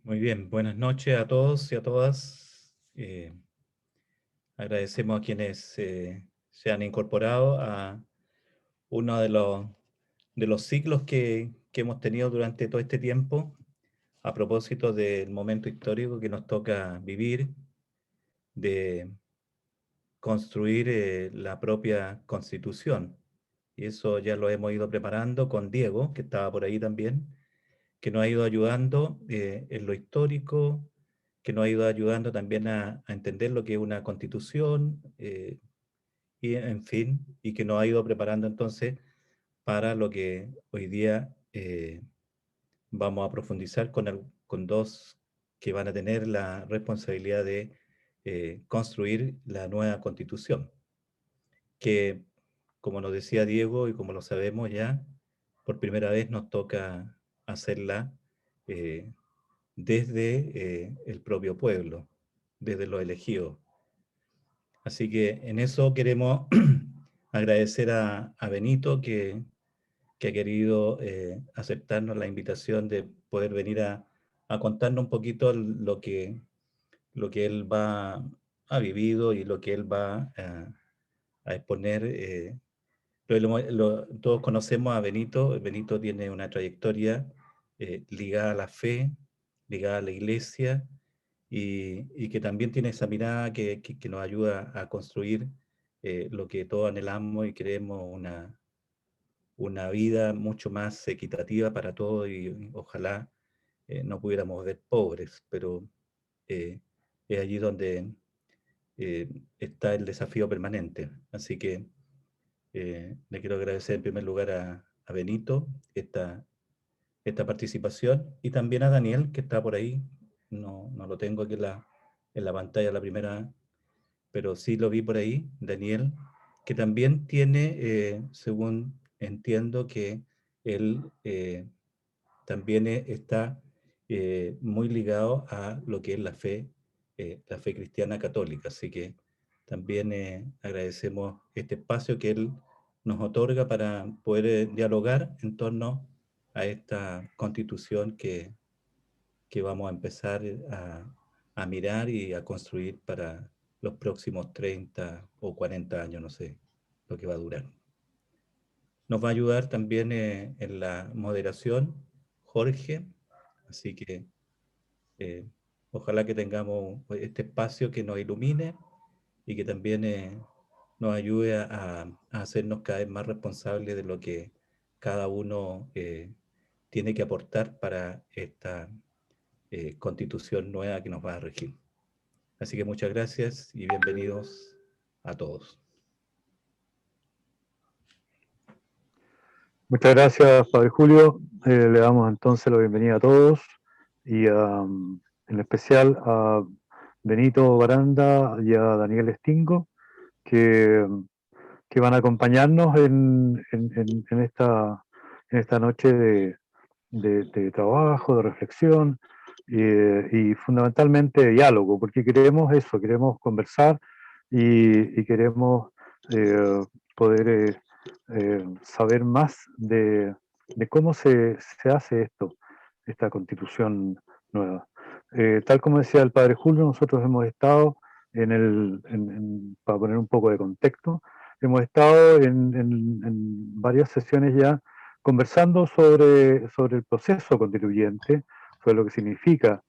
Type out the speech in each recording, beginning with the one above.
Muy bien, buenas noches a todos y a todas. Agradecemos a quienes se han incorporado a uno de los ciclos que hemos tenido durante todo este tiempo, a propósito del momento histórico que nos toca vivir, de construir la propia Constitución. Y eso ya lo hemos ido preparando con Diego, que estaba por ahí también, que nos ha ido ayudando en lo histórico, que nos ha ido ayudando también a entender lo que es una constitución, y en fin, y que nos ha ido preparando entonces para lo que hoy día vamos a profundizar con dos que van a tener la responsabilidad de construir la nueva constitución, que como nos decía Diego y como lo sabemos ya, por primera vez nos toca hacerla eh, desde el propio pueblo, desde los elegidos. Así que en eso queremos agradecer a Benito que ha querido aceptarnos la invitación de poder venir a contarnos un poquito lo que él ha vivido y lo que él va a exponer. Todos conocemos a Benito. Benito tiene una trayectoria ligada a la fe, ligada a la iglesia, y que también tiene esa mirada que nos ayuda a construir lo que todos anhelamos y queremos, una vida mucho más equitativa para todos, y ojalá no pudiéramos ver pobres, pero eh, es allí donde está el desafío permanente. Así que le quiero agradecer en primer lugar a Benito esta participación, y también a Daniel, que está por ahí. No lo tengo aquí en la pantalla la primera, pero sí lo vi por ahí, Daniel, que también tiene, según entiendo, que él también está muy ligado a lo que es la fe cristiana católica. Así que también agradecemos este espacio que él nos otorga para poder dialogar en torno a esta constitución que vamos a empezar a mirar y a construir para los próximos 30 o 40 años, no sé lo que va a durar. Nos va a ayudar también en la moderación Jorge, así que eh, ojalá que tengamos este espacio que nos ilumine y que también nos ayude a hacernos cada vez más responsables de lo que cada uno tiene que aportar para esta constitución nueva que nos va a regir. Así que muchas gracias y bienvenidos a todos. Muchas gracias, Padre Julio. Le damos entonces la bienvenida a todos y en especial a Benito Baranda y a Daniel Stingo, que, que van a acompañarnos en esta noche de trabajo, de reflexión y fundamentalmente de diálogo, porque queremos eso, queremos conversar y queremos poder saber más de cómo se hace esto, esta constitución nueva. Tal como decía el padre Julio, nosotros hemos estado para poner un poco de contexto, hemos estado en varias sesiones ya conversando sobre el proceso constituyente, sobre lo que significa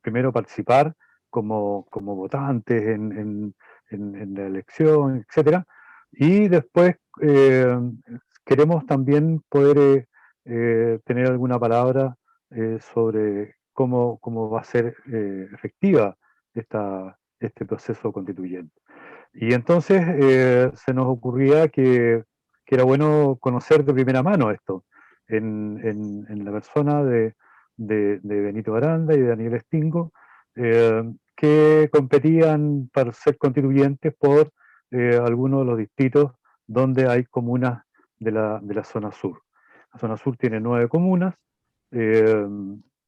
primero participar como votantes en la elección, etcétera, y después queremos también poder tener alguna palabra sobre cómo va a ser efectiva este proceso constituyente. Y entonces se nos ocurría que era bueno conocer de primera mano esto, en la persona de Benito Aranda y de Daniel Stingo, que competían para ser constituyentes por algunos de los distritos donde hay comunas de la zona sur. La zona sur tiene 9 comunas, eh,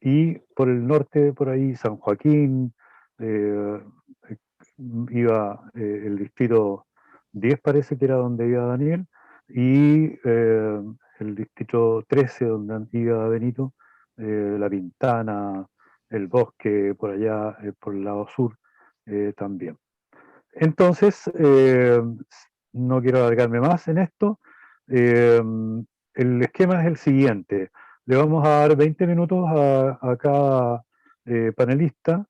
y por el norte, por ahí, San Joaquín, eh, iba el distrito 10, parece que era donde iba Daniel, y el distrito 13, donde iba Benito, La Pintana, el bosque por allá, por el lado sur también. Entonces, no quiero alargarme más en esto. eh, el esquema es el siguiente. Le vamos a dar 20 minutos a cada panelista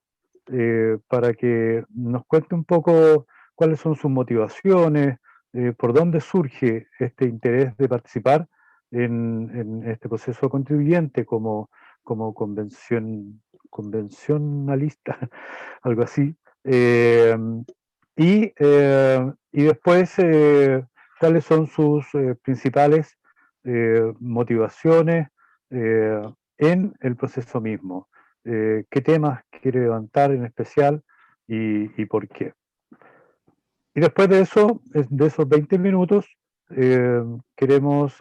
para que nos cuente un poco cuáles son sus motivaciones, por dónde surge este interés de participar en este proceso constituyente como convencionalista, algo así. Eh, y después, cuáles son sus principales motivaciones en el proceso mismo. ¿Qué temas quiere levantar en especial y por qué? Y después de eso, de esos 20 minutos, eh, queremos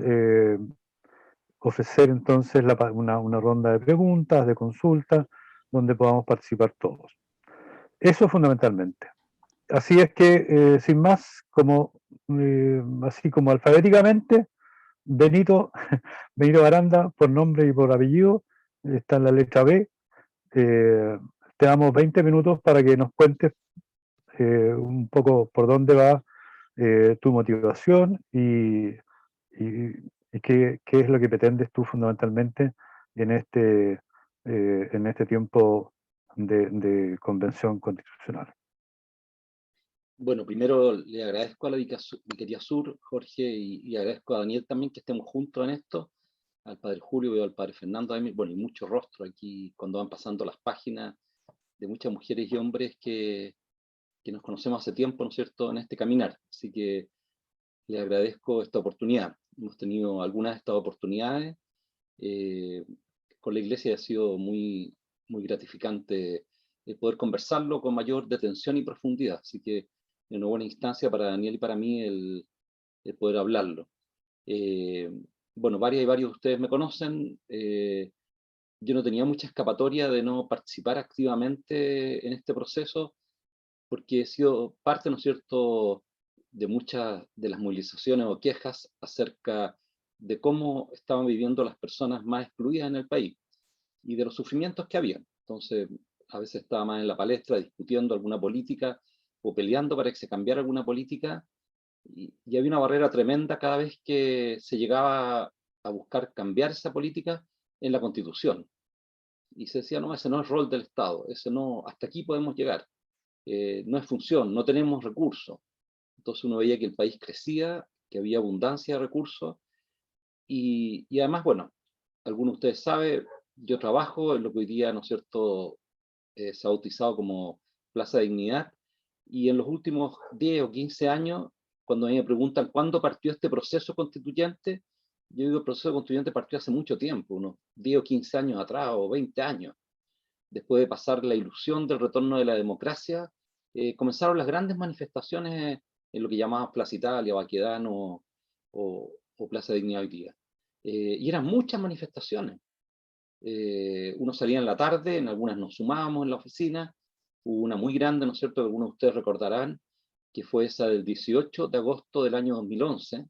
ofrecer entonces una ronda de preguntas, de consultas, donde podamos participar todos. Eso fundamentalmente. Así es que, sin más, así como alfabéticamente, Benito, Benito Aranda, por nombre y por apellido, está en la letra B. Eh, Te damos 20 minutos para que nos cuentes un poco por dónde va tu motivación y qué es lo que pretendes tú fundamentalmente en este tiempo de convención constitucional. Bueno, primero le agradezco a la Vicaría Sur, Jorge, y agradezco a Daniel también que estemos juntos en esto, al padre Julio y al padre Fernando, bueno, y muchos rostros aquí cuando van pasando las páginas de muchas mujeres y hombres que nos conocemos hace tiempo, ¿no es cierto?, en este caminar. Así que les agradezco esta oportunidad. Hemos tenido algunas de estas oportunidades. Con la Iglesia ha sido muy, muy gratificante poder conversarlo con mayor detención y profundidad. Así que es una buena instancia para Daniel y para mí el poder hablarlo. Bueno, varias y varios de ustedes me conocen. Yo no tenía mucha escapatoria de no participar activamente en este proceso, porque he sido parte, ¿no es cierto?, de muchas de las movilizaciones o quejas acerca de cómo estaban viviendo las personas más excluidas en el país y de los sufrimientos que había. Entonces, a veces estaba más en la palestra discutiendo alguna política o peleando para que se cambiara alguna política, y había una barrera tremenda cada vez que se llegaba a buscar cambiar esa política en la Constitución. Y se decía, no, ese no es rol del Estado, ese no, hasta aquí podemos llegar. No es función, no tenemos recursos. Entonces uno veía que el país crecía, que había abundancia de recursos, y además, bueno, algunos de ustedes saben, yo trabajo en lo que hoy día, ¿no es cierto?, se ha bautizado como Plaza de Dignidad, y en los últimos 10 o 15 años, cuando a mí me preguntan cuándo partió este proceso constituyente, yo digo, el proceso constituyente partió hace mucho tiempo, unos 10 o 15 años atrás, o 20 años. Después de pasar la ilusión del retorno de la democracia, comenzaron las grandes manifestaciones en lo que llamaban Plaza Italia, Baquedano o Plaza de Dignidad hoy día. Y eran muchas manifestaciones. Uno salía en la tarde, en algunas nos sumábamos en la oficina. Hubo una muy grande, ¿no es cierto?, que algunos de ustedes recordarán, que fue esa del 18 de agosto del año 2011,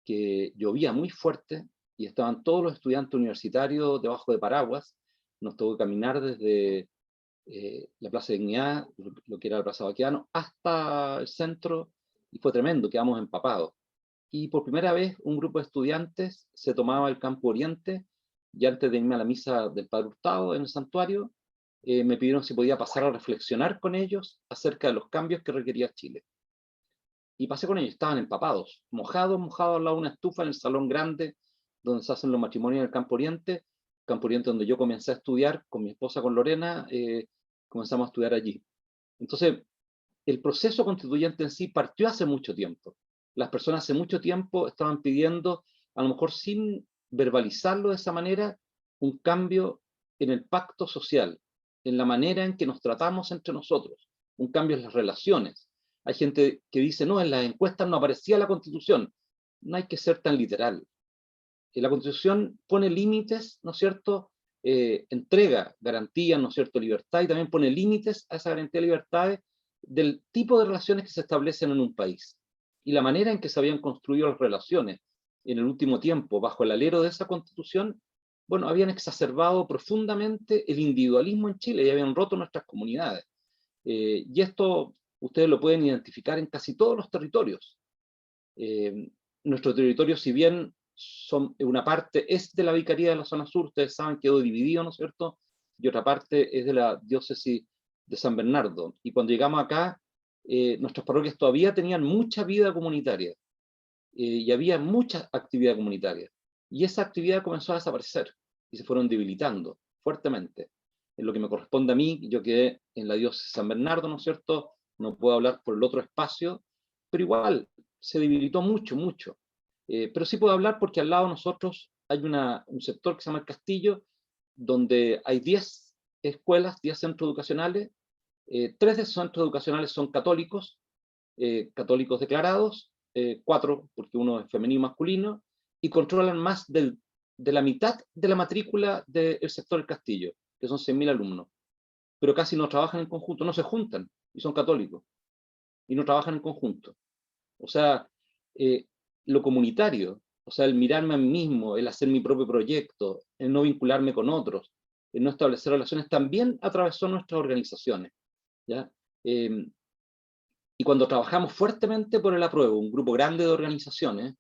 que llovía muy fuerte y estaban todos los estudiantes universitarios debajo de paraguas. Nos tocó caminar desde la Plaza de Dignidad, lo que era la Plaza Baquedano, hasta el centro, y fue tremendo, quedamos empapados. Y por primera vez un grupo de estudiantes se tomaba el Campo Oriente, y antes de irme a la misa del Padre Hurtado en el santuario, me pidieron si podía pasar a reflexionar con ellos acerca de los cambios que requería Chile. Y pasé con ellos, estaban empapados, mojados al lado de una estufa en el salón grande donde se hacen los matrimonios en el Campo Oriente donde yo comencé a estudiar con mi esposa, con Lorena, comenzamos a estudiar allí. Entonces, el proceso constituyente en sí partió hace mucho tiempo. Las personas hace mucho tiempo estaban pidiendo, a lo mejor sin verbalizarlo de esa manera, un cambio en el pacto social, en la manera en que nos tratamos entre nosotros, un cambio en las relaciones. Hay gente que dice, no, en las encuestas no aparecía la Constitución. No hay que ser tan literal. La Constitución pone límites, ¿no es cierto?, entrega garantías, ¿no es cierto?, libertad, y también pone límites a esa garantía de libertades del tipo de relaciones que se establecen en un país. Y la manera en que se habían construido las relaciones en el último tiempo bajo el alero de esa Constitución bueno, habían exacerbado profundamente el individualismo en Chile y habían roto nuestras comunidades. Y esto ustedes lo pueden identificar en casi todos los territorios. Nuestro territorio, si bien una parte es de la Vicaría de la Zona Sur, ustedes saben, quedó dividido, ¿no es cierto? Y otra parte es de la diócesis de San Bernardo. Y cuando llegamos acá, nuestras parroquias todavía tenían mucha vida comunitaria y había mucha actividad comunitaria. Y esa actividad comenzó a desaparecer y se fueron debilitando fuertemente. En lo que me corresponde a mí, yo quedé en la diócesis de San Bernardo, ¿no es cierto? No puedo hablar por el otro espacio, pero igual se debilitó mucho, mucho. Pero sí puedo hablar porque al lado de nosotros hay un sector que se llama El Castillo, donde hay 10 escuelas, 10 centros educacionales. 3 de esos centros educacionales son católicos, católicos declarados, 4 porque uno es femenino y masculino, y controlan más de la mitad de la matrícula del sector del Castillo, que son 6.000 alumnos. Pero casi no trabajan en conjunto, no se juntan, y son católicos, y no trabajan en conjunto. O sea, lo comunitario, o sea, el mirarme a mí mismo, el hacer mi propio proyecto, el no vincularme con otros, el no establecer relaciones, también atravesó nuestras organizaciones, ¿ya? Y cuando trabajamos fuertemente por el apruebo, un grupo grande de organizaciones,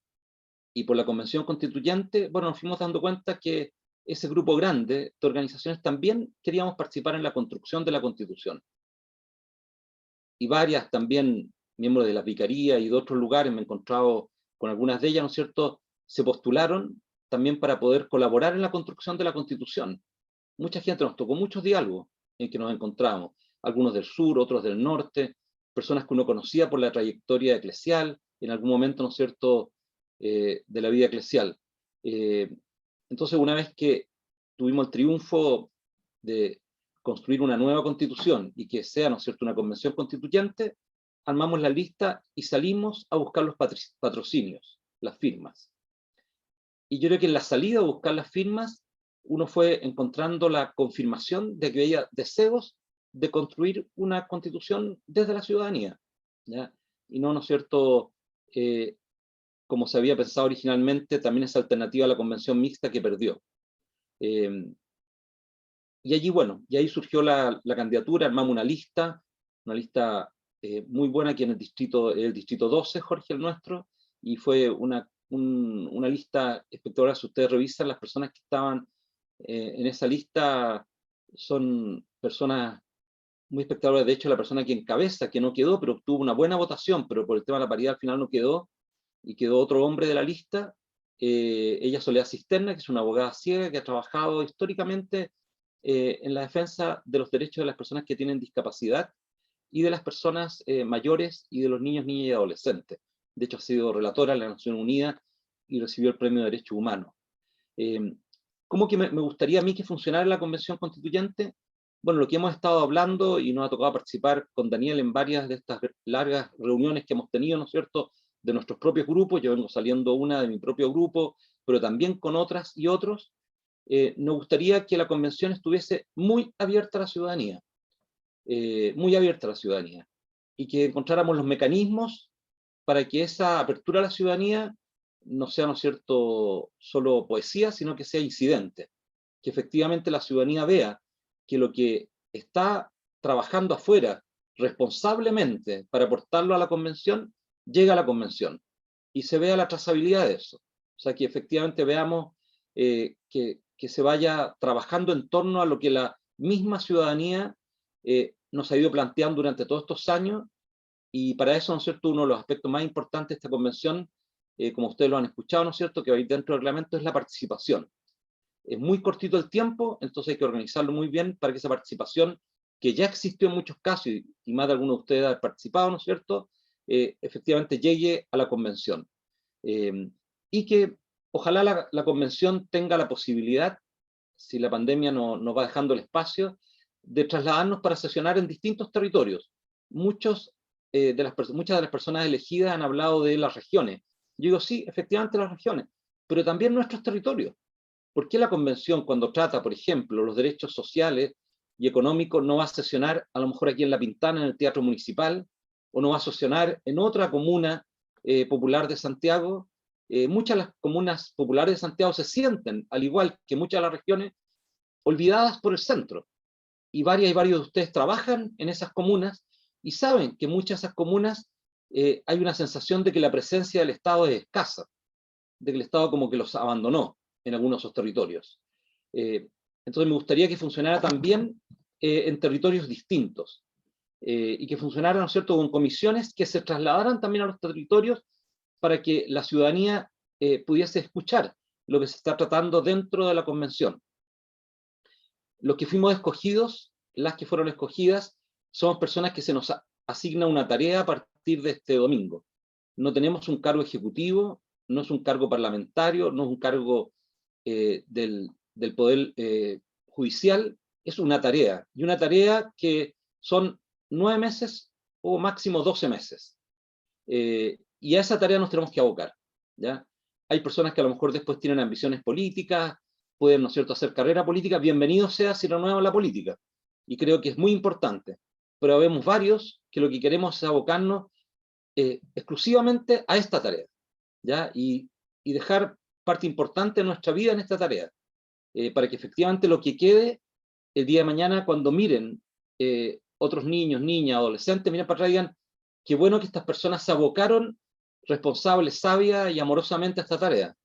y por la Convención Constituyente, bueno, nos fuimos dando cuenta que ese grupo grande de organizaciones también queríamos participar en la construcción de la Constitución. Y varias también, miembros de la Vicaría y de otros lugares, me he encontrado con algunas de ellas, ¿no es cierto?, se postularon también para poder colaborar en la construcción de la Constitución. Mucha gente, nos tocó muchos diálogos en que nos encontramos, algunos del sur, otros del norte, personas que uno conocía por la trayectoria eclesial, en algún momento, ¿no es cierto?, de la vida eclesial. Entonces, una vez que tuvimos el triunfo de construir una nueva constitución y que sea, ¿no es cierto?, una convención constituyente, armamos la lista y salimos a buscar los patrocinios, las firmas. Y yo creo que en la salida a buscar las firmas, uno fue encontrando la confirmación de que había deseos de construir una constitución desde la ciudadanía, ¿ya? Y no, ¿no es cierto?, como se había pensado originalmente, también esa alternativa a la convención mixta que perdió. Y allí, bueno, y ahí surgió la candidatura, armamos una lista muy buena aquí en el distrito 12, Jorge, el nuestro, y fue una lista espectacular. Si ustedes revisan, las personas que estaban en esa lista son personas muy espectaculares. De hecho, la persona que encabeza, que no quedó, pero obtuvo una buena votación, pero por el tema de la paridad al final no quedó, y quedó otro hombre de la lista, ella es Soledad Cisterna, que es una abogada ciega que ha trabajado históricamente en la defensa de los derechos de las personas que tienen discapacidad y de las personas mayores y de los niños, niñas y adolescentes. De hecho, ha sido relatora de la Nación Unida y recibió el Premio de Derechos Humanos. ¿Cómo que me gustaría a mí que funcionara la Convención Constituyente? Bueno, lo que hemos estado hablando, y nos ha tocado participar con Daniel en varias de estas largas reuniones que hemos tenido, ¿no es cierto?, de nuestros propios grupos. Yo vengo saliendo una de mi propio grupo, pero también con otras y otros. Nos gustaría que la convención estuviese muy abierta a la ciudadanía, muy abierta a la ciudadanía, y que encontráramos los mecanismos para que esa apertura a la ciudadanía no sea, ¿no es cierto?, solo poesía, sino que sea incidente, que efectivamente la ciudadanía vea que lo que está trabajando afuera responsablemente para aportarlo a la convención, llega a la convención, y se vea la trazabilidad de eso. O sea, que efectivamente veamos que se vaya trabajando en torno a lo que la misma ciudadanía nos ha ido planteando durante todos estos años, y para eso, ¿no es cierto?, uno de los aspectos más importantes de esta convención, como ustedes lo han escuchado, ¿no es cierto?, que va a ir dentro del reglamento, es la participación. Es muy cortito el tiempo, entonces hay que organizarlo muy bien para que esa participación, que ya existió en muchos casos, y más de algunos de ustedes han participado, ¿no es cierto?, efectivamente llegue a la convención. Y que ojalá la convención tenga la posibilidad, si la pandemia nos va dejando el espacio, de trasladarnos para sesionar en distintos territorios. Muchas de las personas elegidas han hablado de las regiones. Yo digo, sí, efectivamente las regiones, pero también nuestros territorios. ¿Por qué la convención, cuando trata, por ejemplo, los derechos sociales y económicos, no va a sesionar a lo mejor aquí en La Pintana, en el Teatro Municipal, o no va a sesionar en otra comuna popular de Santiago, muchas de las comunas populares de Santiago se sienten, al igual que muchas de las regiones, olvidadas por el centro. Y varios de ustedes trabajan en esas comunas y saben que muchas de esas comunas hay una sensación de que la presencia del Estado es escasa, de que el Estado como que los abandonó en algunos de esos territorios. Entonces me gustaría que funcionara también en territorios distintos y que funcionara, ¿no es cierto?, con comisiones que se trasladaran también a los territorios para que la ciudadanía pudiese escuchar lo que se está tratando dentro de la convención. Los que fuimos escogidos, las que fueron escogidas, somos personas que se nos asigna una tarea a partir de este domingo. No tenemos un cargo ejecutivo, no es un cargo parlamentario, no es un cargo del Poder Judicial, es una tarea. Y una tarea que son 9 meses o máximo 12 meses. Y a esa tarea nos tenemos que abocar, ¿ya? Hay personas que a lo mejor después tienen ambiciones políticas, pueden, ¿no es cierto?, hacer carrera política. Bienvenido sea si renuevan la política. Y creo que es muy importante. Pero vemos varios que lo que queremos es abocarnos exclusivamente a esta tarea, ¿ya? Y dejar parte importante de nuestra vida en esta tarea, para que efectivamente lo que quede el día de mañana, cuando miren otros niños, niñas, adolescentes, miren para atrás y digan, qué bueno que estas personas se abocaron responsables, sabia y amorosamente a esta tarea.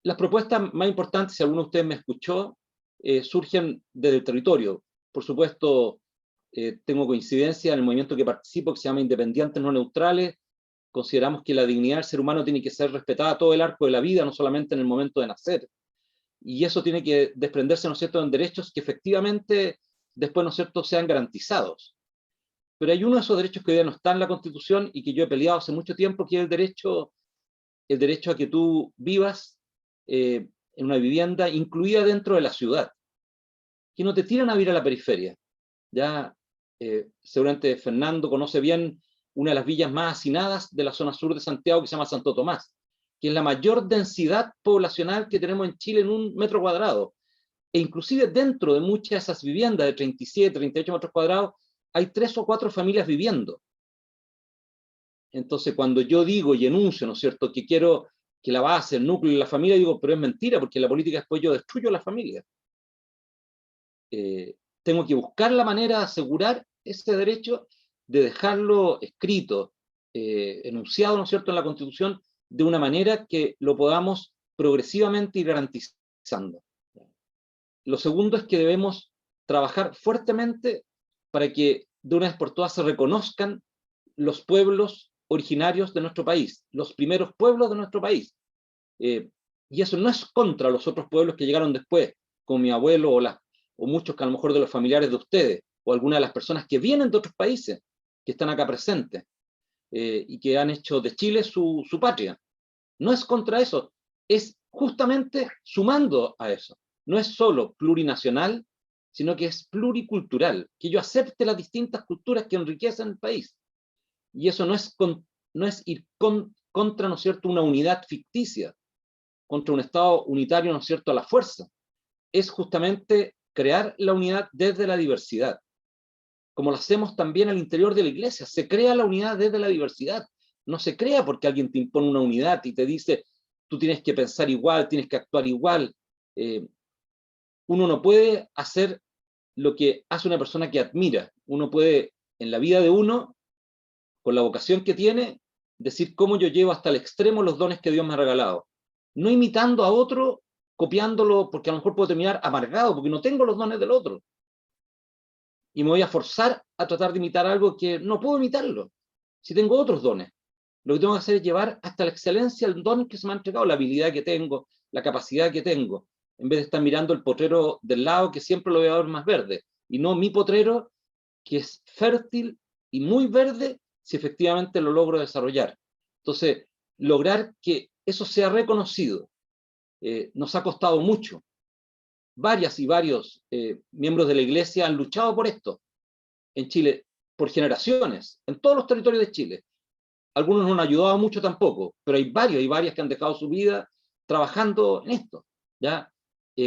Las propuestas más importantes, si alguno de ustedes me escuchó, surgen desde el territorio. Por supuesto, tengo coincidencia en el movimiento que participo, que se llama Independientes No Neutrales. Consideramos que la dignidad del ser humano tiene que ser respetada todo el arco de la vida, no solamente en el momento de nacer. Y eso tiene que desprenderse, ¿no es cierto?, en derechos que efectivamente después, ¿no es cierto?, sean garantizados. Pero hay uno de esos derechos que hoy día no está en la Constitución y que yo he peleado hace mucho tiempo, que es el derecho a que tú vivas en una vivienda incluida dentro de la ciudad, que no te tiran a vivir a la periferia. Ya seguramente Fernando conoce bien una de las villas más hacinadas de la zona sur de Santiago, que se llama Santo Tomás, que es la mayor densidad poblacional que tenemos en Chile en 1 metro cuadrado. E inclusive dentro de muchas de esas viviendas de 37, 38 metros cuadrados, hay 3 o 4 familias viviendo. Entonces, cuando yo digo y enuncio, ¿no es cierto?, que quiero que la base, el núcleo de la familia, digo, pero es mentira, porque en la política después yo destruyo la familia. Tengo que buscar la manera de asegurar ese derecho, de dejarlo escrito, enunciado, ¿no es cierto?, en la Constitución, de una manera que lo podamos progresivamente ir garantizando. Lo segundo es que debemos trabajar fuertemente para que de una vez por todas se reconozcan los pueblos originarios de nuestro país, los primeros pueblos de nuestro país. Y eso no es contra los otros pueblos que llegaron después, como mi abuelo o muchos que a lo mejor de los familiares de ustedes, o algunas de las personas que vienen de otros países, que están acá presentes, y que han hecho de Chile su patria. No es contra eso, es justamente sumando a eso. No es solo plurinacional, sino que es pluricultural, que yo acepte las distintas culturas que enriquecen el país. Y eso no es ir contra, ¿no es cierto?, una unidad ficticia, contra un Estado unitario, ¿no es cierto?, a la fuerza. Es justamente crear la unidad desde la diversidad, como lo hacemos también al interior de la iglesia. Se crea la unidad desde la diversidad. No se crea porque alguien te impone una unidad y te dice, tú tienes que pensar igual, tienes que actuar igual. Uno no puede hacer lo que hace una persona que admira. Uno puede, en la vida de uno, con la vocación que tiene, decir cómo yo llevo hasta el extremo los dones que Dios me ha regalado. No imitando a otro, copiándolo, porque a lo mejor puedo terminar amargado, porque no tengo los dones del otro. Y me voy a forzar a tratar de imitar algo que no puedo imitarlo, si tengo otros dones. Lo que tengo que hacer es llevar hasta la excelencia el don que se me ha entregado, la habilidad que tengo, la capacidad que tengo, en vez de estar mirando el potrero del lado, que siempre lo voy a ver más verde, y no mi potrero, que es fértil y muy verde, si efectivamente lo logro desarrollar. Entonces, lograr que eso sea reconocido nos ha costado mucho. Varias y varios miembros de la iglesia han luchado por esto en Chile por generaciones, en todos los territorios de Chile. Algunos no han ayudado mucho tampoco, pero hay varios y varias que han dejado su vida trabajando en esto, ¿ya?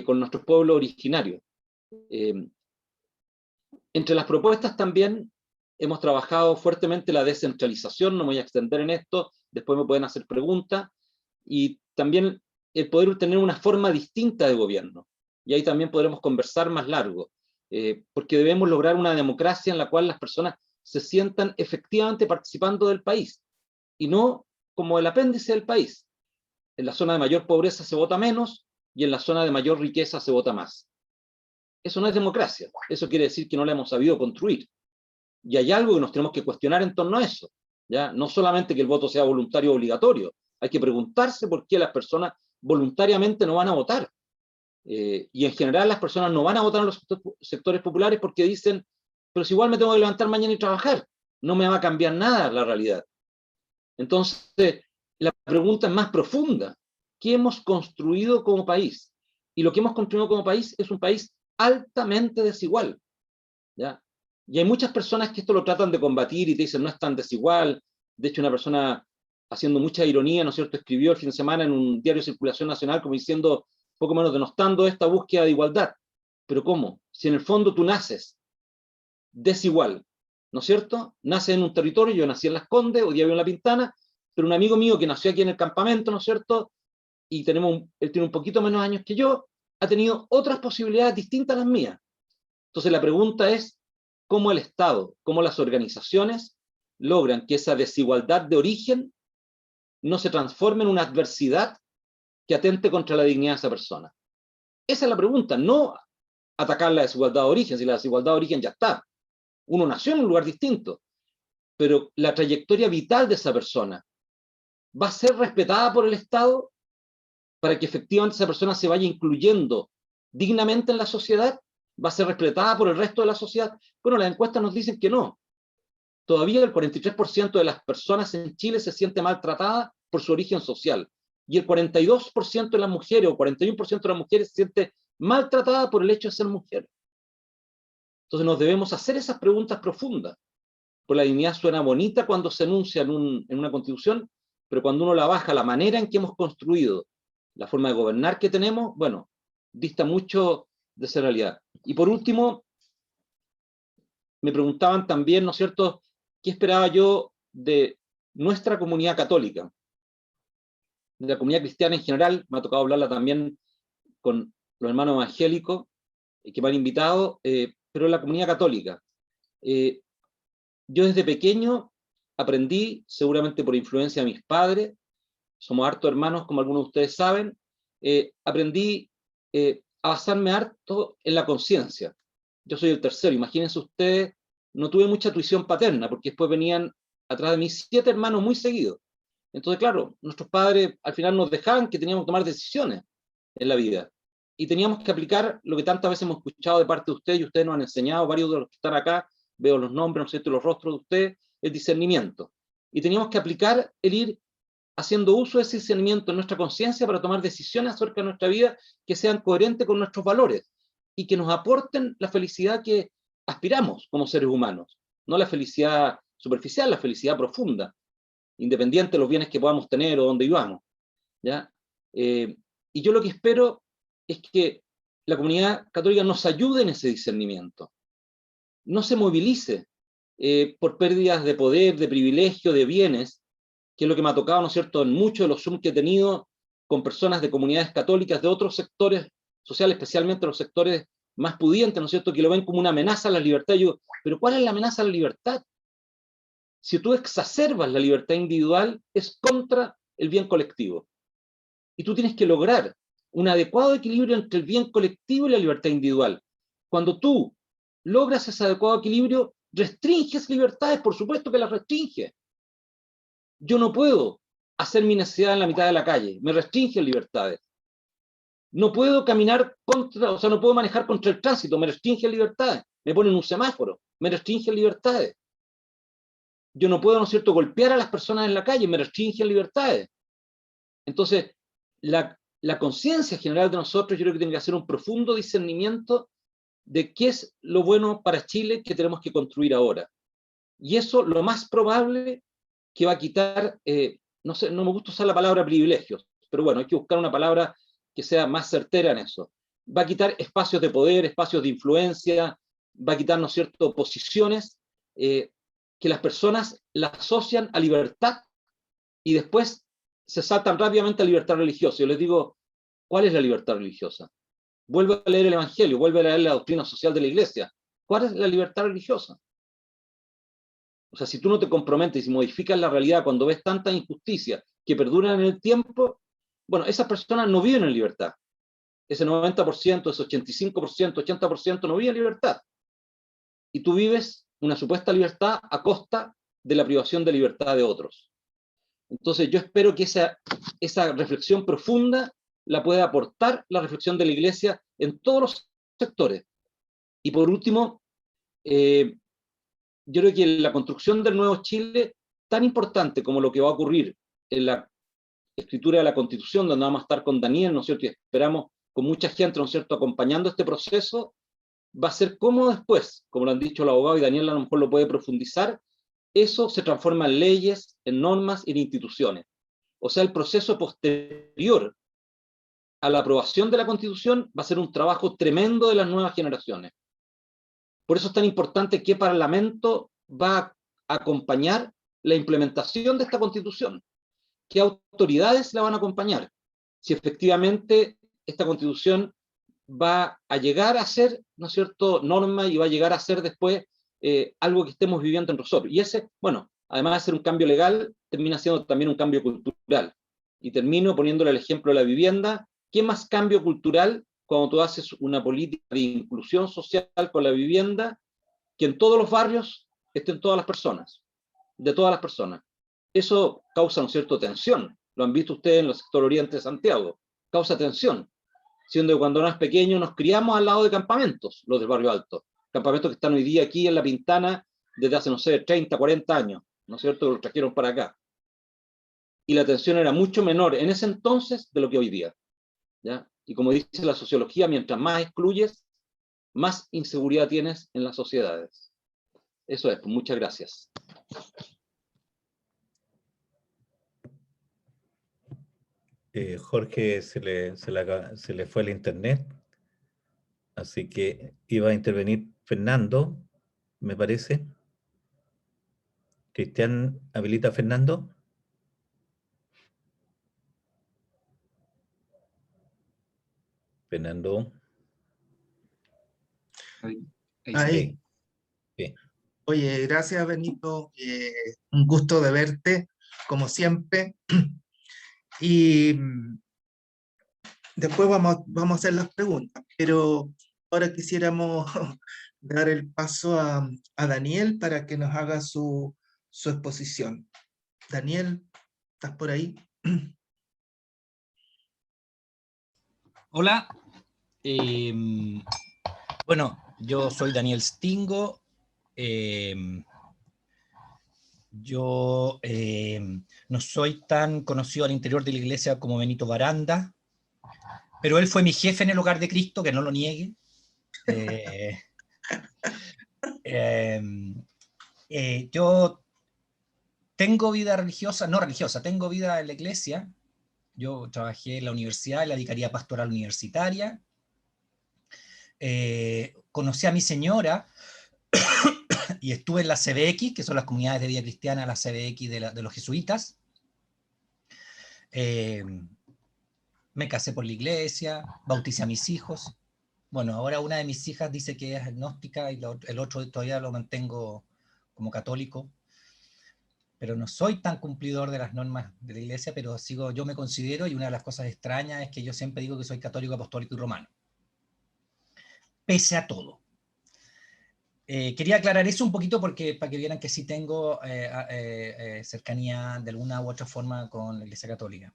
Con nuestros pueblos originarios. Entre las propuestas también hemos trabajado fuertemente la descentralización, no me voy a extender en esto, después me pueden hacer preguntas, y también el poder tener una forma distinta de gobierno. Y ahí también podremos conversar más largo, porque debemos lograr una democracia en la cual las personas se sientan efectivamente participando del país, y no como el apéndice del país. En la zona de mayor pobreza se vota menos, y en la zona de mayor riqueza se vota más. Eso no es democracia, eso quiere decir que no la hemos sabido construir. Y hay algo que nos tenemos que cuestionar en torno a eso, ¿ya? No solamente que el voto sea voluntario o obligatorio, hay que preguntarse por qué las personas voluntariamente no van a votar. Y en general las personas no van a votar en los sectores populares porque dicen, pero si igual me tengo que levantar mañana y trabajar, no me va a cambiar nada la realidad. Entonces, la pregunta es más profunda. ¿Qué hemos construido como país? Y lo que hemos construido como país es un país altamente desigual, ¿ya? Y hay muchas personas que esto lo tratan de combatir y te dicen, no es tan desigual. De hecho, una persona, haciendo mucha ironía, ¿no es cierto?, escribió el fin de semana en un diario de circulación nacional como diciendo, poco menos denostando esta búsqueda de igualdad. Pero ¿cómo? Si en el fondo tú naces desigual, ¿no es cierto? Naces en un territorio, yo nací en Las Condes, hoy día vivo en La Pintana, pero un amigo mío que nació aquí en el campamento, ¿no es cierto?, y él tiene un poquito menos años que yo, ha tenido otras posibilidades distintas a las mías. Entonces la pregunta es, ¿cómo el Estado, cómo las organizaciones logran que esa desigualdad de origen no se transforme en una adversidad que atente contra la dignidad de esa persona? Esa es la pregunta, no atacar la desigualdad de origen, si la desigualdad de origen ya está. Uno nació en un lugar distinto, pero la trayectoria vital de esa persona va a ser respetada por el Estado para que efectivamente esa persona se vaya incluyendo dignamente en la sociedad, va a ser respetada por el resto de la sociedad. Bueno, las encuestas nos dicen que no. Todavía el 43% de las personas en Chile se siente maltratada por su origen social, y el 42% de las mujeres o 41% de las mujeres se siente maltratada por el hecho de ser mujer. Entonces nos debemos hacer esas preguntas profundas. Pues la dignidad suena bonita cuando se enuncia en una constitución, pero cuando uno la baja, la manera en que hemos construido, la forma de gobernar que tenemos, bueno, dista mucho de esa realidad. Y por último, me preguntaban también, ¿no es cierto?, ¿qué esperaba yo de nuestra comunidad católica? De la comunidad cristiana en general, me ha tocado hablarla también con los hermanos evangélicos que me han invitado, pero la comunidad católica. Yo desde pequeño aprendí, seguramente por influencia de mis padres, somos hartos hermanos, como algunos de ustedes saben, aprendí a basarme harto en la conciencia. Yo soy el tercero, imagínense ustedes, no tuve mucha tuición paterna, porque después venían atrás de mí 7 hermanos muy seguidos. Entonces, claro, nuestros padres al final nos dejaban que teníamos que tomar decisiones en la vida. Y teníamos que aplicar lo que tantas veces hemos escuchado de parte de ustedes, y ustedes nos han enseñado, varios de los que están acá, veo los nombres, ¿no es cierto?, los rostros de ustedes, el discernimiento. Y teníamos que aplicar el ir haciendo uso de ese discernimiento en nuestra conciencia para tomar decisiones acerca de nuestra vida que sean coherentes con nuestros valores y que nos aporten la felicidad que aspiramos como seres humanos. No la felicidad superficial, la felicidad profunda, independiente de los bienes que podamos tener o donde vivamos, ¿ya? Y yo lo que espero es que la comunidad católica nos ayude en ese discernimiento, no se movilice por pérdidas de poder, de privilegio, de bienes, que es lo que me ha tocado, ¿no es cierto?, en muchos de los Zoom que he tenido con personas de comunidades católicas de otros sectores sociales, especialmente los sectores más pudientes, ¿no es cierto?, que lo ven como una amenaza a la libertad. Y yo, ¿pero cuál es la amenaza a la libertad? Si tú exacerbas la libertad individual, es contra el bien colectivo. Y tú tienes que lograr un adecuado equilibrio entre el bien colectivo y la libertad individual. Cuando tú logras ese adecuado equilibrio, restringes libertades, por supuesto que las restringes. Yo no puedo hacer mi necesidad en la mitad de la calle, me restringen libertades. No puedo caminar contra, o sea, no puedo manejar contra el tránsito, me restringen libertades. Me ponen un semáforo, me restringen libertades. Yo no puedo, ¿no es cierto?, golpear a las personas en la calle, me restringen libertades. Entonces, la conciencia general de nosotros, yo creo que tiene que hacer un profundo discernimiento de qué es lo bueno para Chile que tenemos que construir ahora. Y eso, lo más probable, que va a quitar, no sé, no me gusta usar la palabra privilegios, pero bueno, hay que buscar una palabra que sea más certera en eso. Va a quitar espacios de poder, espacios de influencia, va a quitar, ¿no es cierto?, posiciones que las personas la asocian a libertad y después se saltan rápidamente a libertad religiosa. Yo les digo, ¿cuál es la libertad religiosa? Vuelve a leer el Evangelio, vuelve a leer la doctrina social de la Iglesia. ¿Cuál es la libertad religiosa? O sea, si tú no te comprometes y modificas la realidad cuando ves tanta injusticia que perduran en el tiempo, bueno, esas personas no viven en libertad. Ese 90%, ese 85%, 80% no vive en libertad. Y tú vives una supuesta libertad a costa de la privación de libertad de otros. Entonces yo espero que esa reflexión profunda la pueda aportar la reflexión de la Iglesia en todos los sectores. Y por último, yo creo que la construcción del nuevo Chile, tan importante como lo que va a ocurrir en la escritura de la Constitución, donde vamos a estar con Daniel, ¿no es cierto? Y esperamos con mucha gente, ¿no es cierto?, acompañando este proceso, va a ser cómo después, como lo han dicho los abogados, y Daniel a lo mejor lo puede profundizar, eso se transforma en leyes, en normas y en instituciones. O sea, el proceso posterior a la aprobación de la Constitución va a ser un trabajo tremendo de las nuevas generaciones. Por eso es tan importante qué parlamento va a acompañar la implementación de esta Constitución, qué autoridades la van a acompañar, si efectivamente esta Constitución va a llegar a ser, ¿no es cierto?, norma y va a llegar a ser después algo que estemos viviendo en nosotros. Y ese, bueno, además de ser un cambio legal, termina siendo también un cambio cultural. Y termino poniéndole el ejemplo de la vivienda. ¿Qué más cambio cultural cuando tú haces una política de inclusión social con la vivienda, que en todos los barrios estén todas las personas, de todas las personas? Eso causa un cierto tensión. Lo han visto ustedes en el sector oriente de Santiago. Causa tensión. Siendo que cuando uno es pequeño nos criamos al lado de campamentos, los del barrio alto. Campamentos que están hoy día aquí en La Pintana desde hace, no sé, 30, 40 años, ¿no es cierto? Los trajeron para acá. Y la tensión era mucho menor en ese entonces de lo que hoy día, ¿ya? Y como dice la sociología, mientras más excluyes, más inseguridad tienes en las sociedades. Eso es, pues muchas gracias. Jorge se le fue el internet, así que iba a intervenir Fernando, me parece. Cristian, ¿habilita a Fernando? Fernando. Ahí. Sí. Oye, gracias Benito, un gusto de verte, como siempre. Y después vamos a hacer las preguntas, pero ahora quisiéramos dar el paso a Daniel para que nos haga su exposición. Daniel, ¿estás por ahí? Hola, bueno, yo soy Daniel Stingo. Yo no soy tan conocido al interior de la iglesia como Benito Baranda, pero él fue mi jefe en el Hogar de Cristo, que no lo niegue. Yo tengo vida religiosa, no religiosa, tengo vida en la iglesia. Yo trabajé en la universidad, en la vicaría pastoral universitaria. Conocí a mi señora y estuve en la CBX, que son las comunidades de vida cristiana, la CBX de los jesuitas. Me casé por la iglesia, bauticé a mis hijos. Bueno, ahora una de mis hijas dice que es agnóstica y el otro todavía lo mantengo como católico. Pero no soy tan cumplidor de las normas de la iglesia, pero yo me considero, y una de las cosas extrañas es que yo siempre digo que soy católico, apostólico y romano. Pese a todo. Quería aclarar eso un poquito para que vieran que sí tengo cercanía de alguna u otra forma con la Iglesia Católica.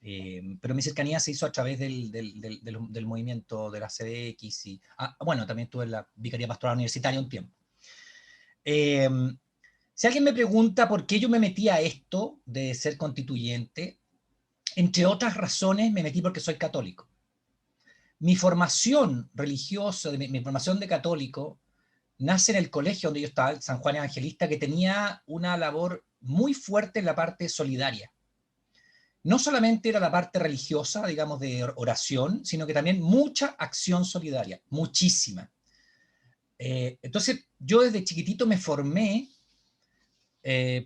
Pero mi cercanía se hizo a través del movimiento de la CDX y, bueno, también estuve en la Vicaría Pastoral Universitaria un tiempo. Si alguien me pregunta por qué yo me metí a esto de ser constituyente, entre otras razones me metí porque soy católico. Mi formación religiosa, mi formación de católico, nace en el colegio donde yo estaba, el San Juan Evangelista, que tenía una labor muy fuerte en la parte solidaria. No solamente era la parte religiosa, digamos, de oración, sino que también mucha acción solidaria, muchísima. Entonces, yo desde chiquitito me formé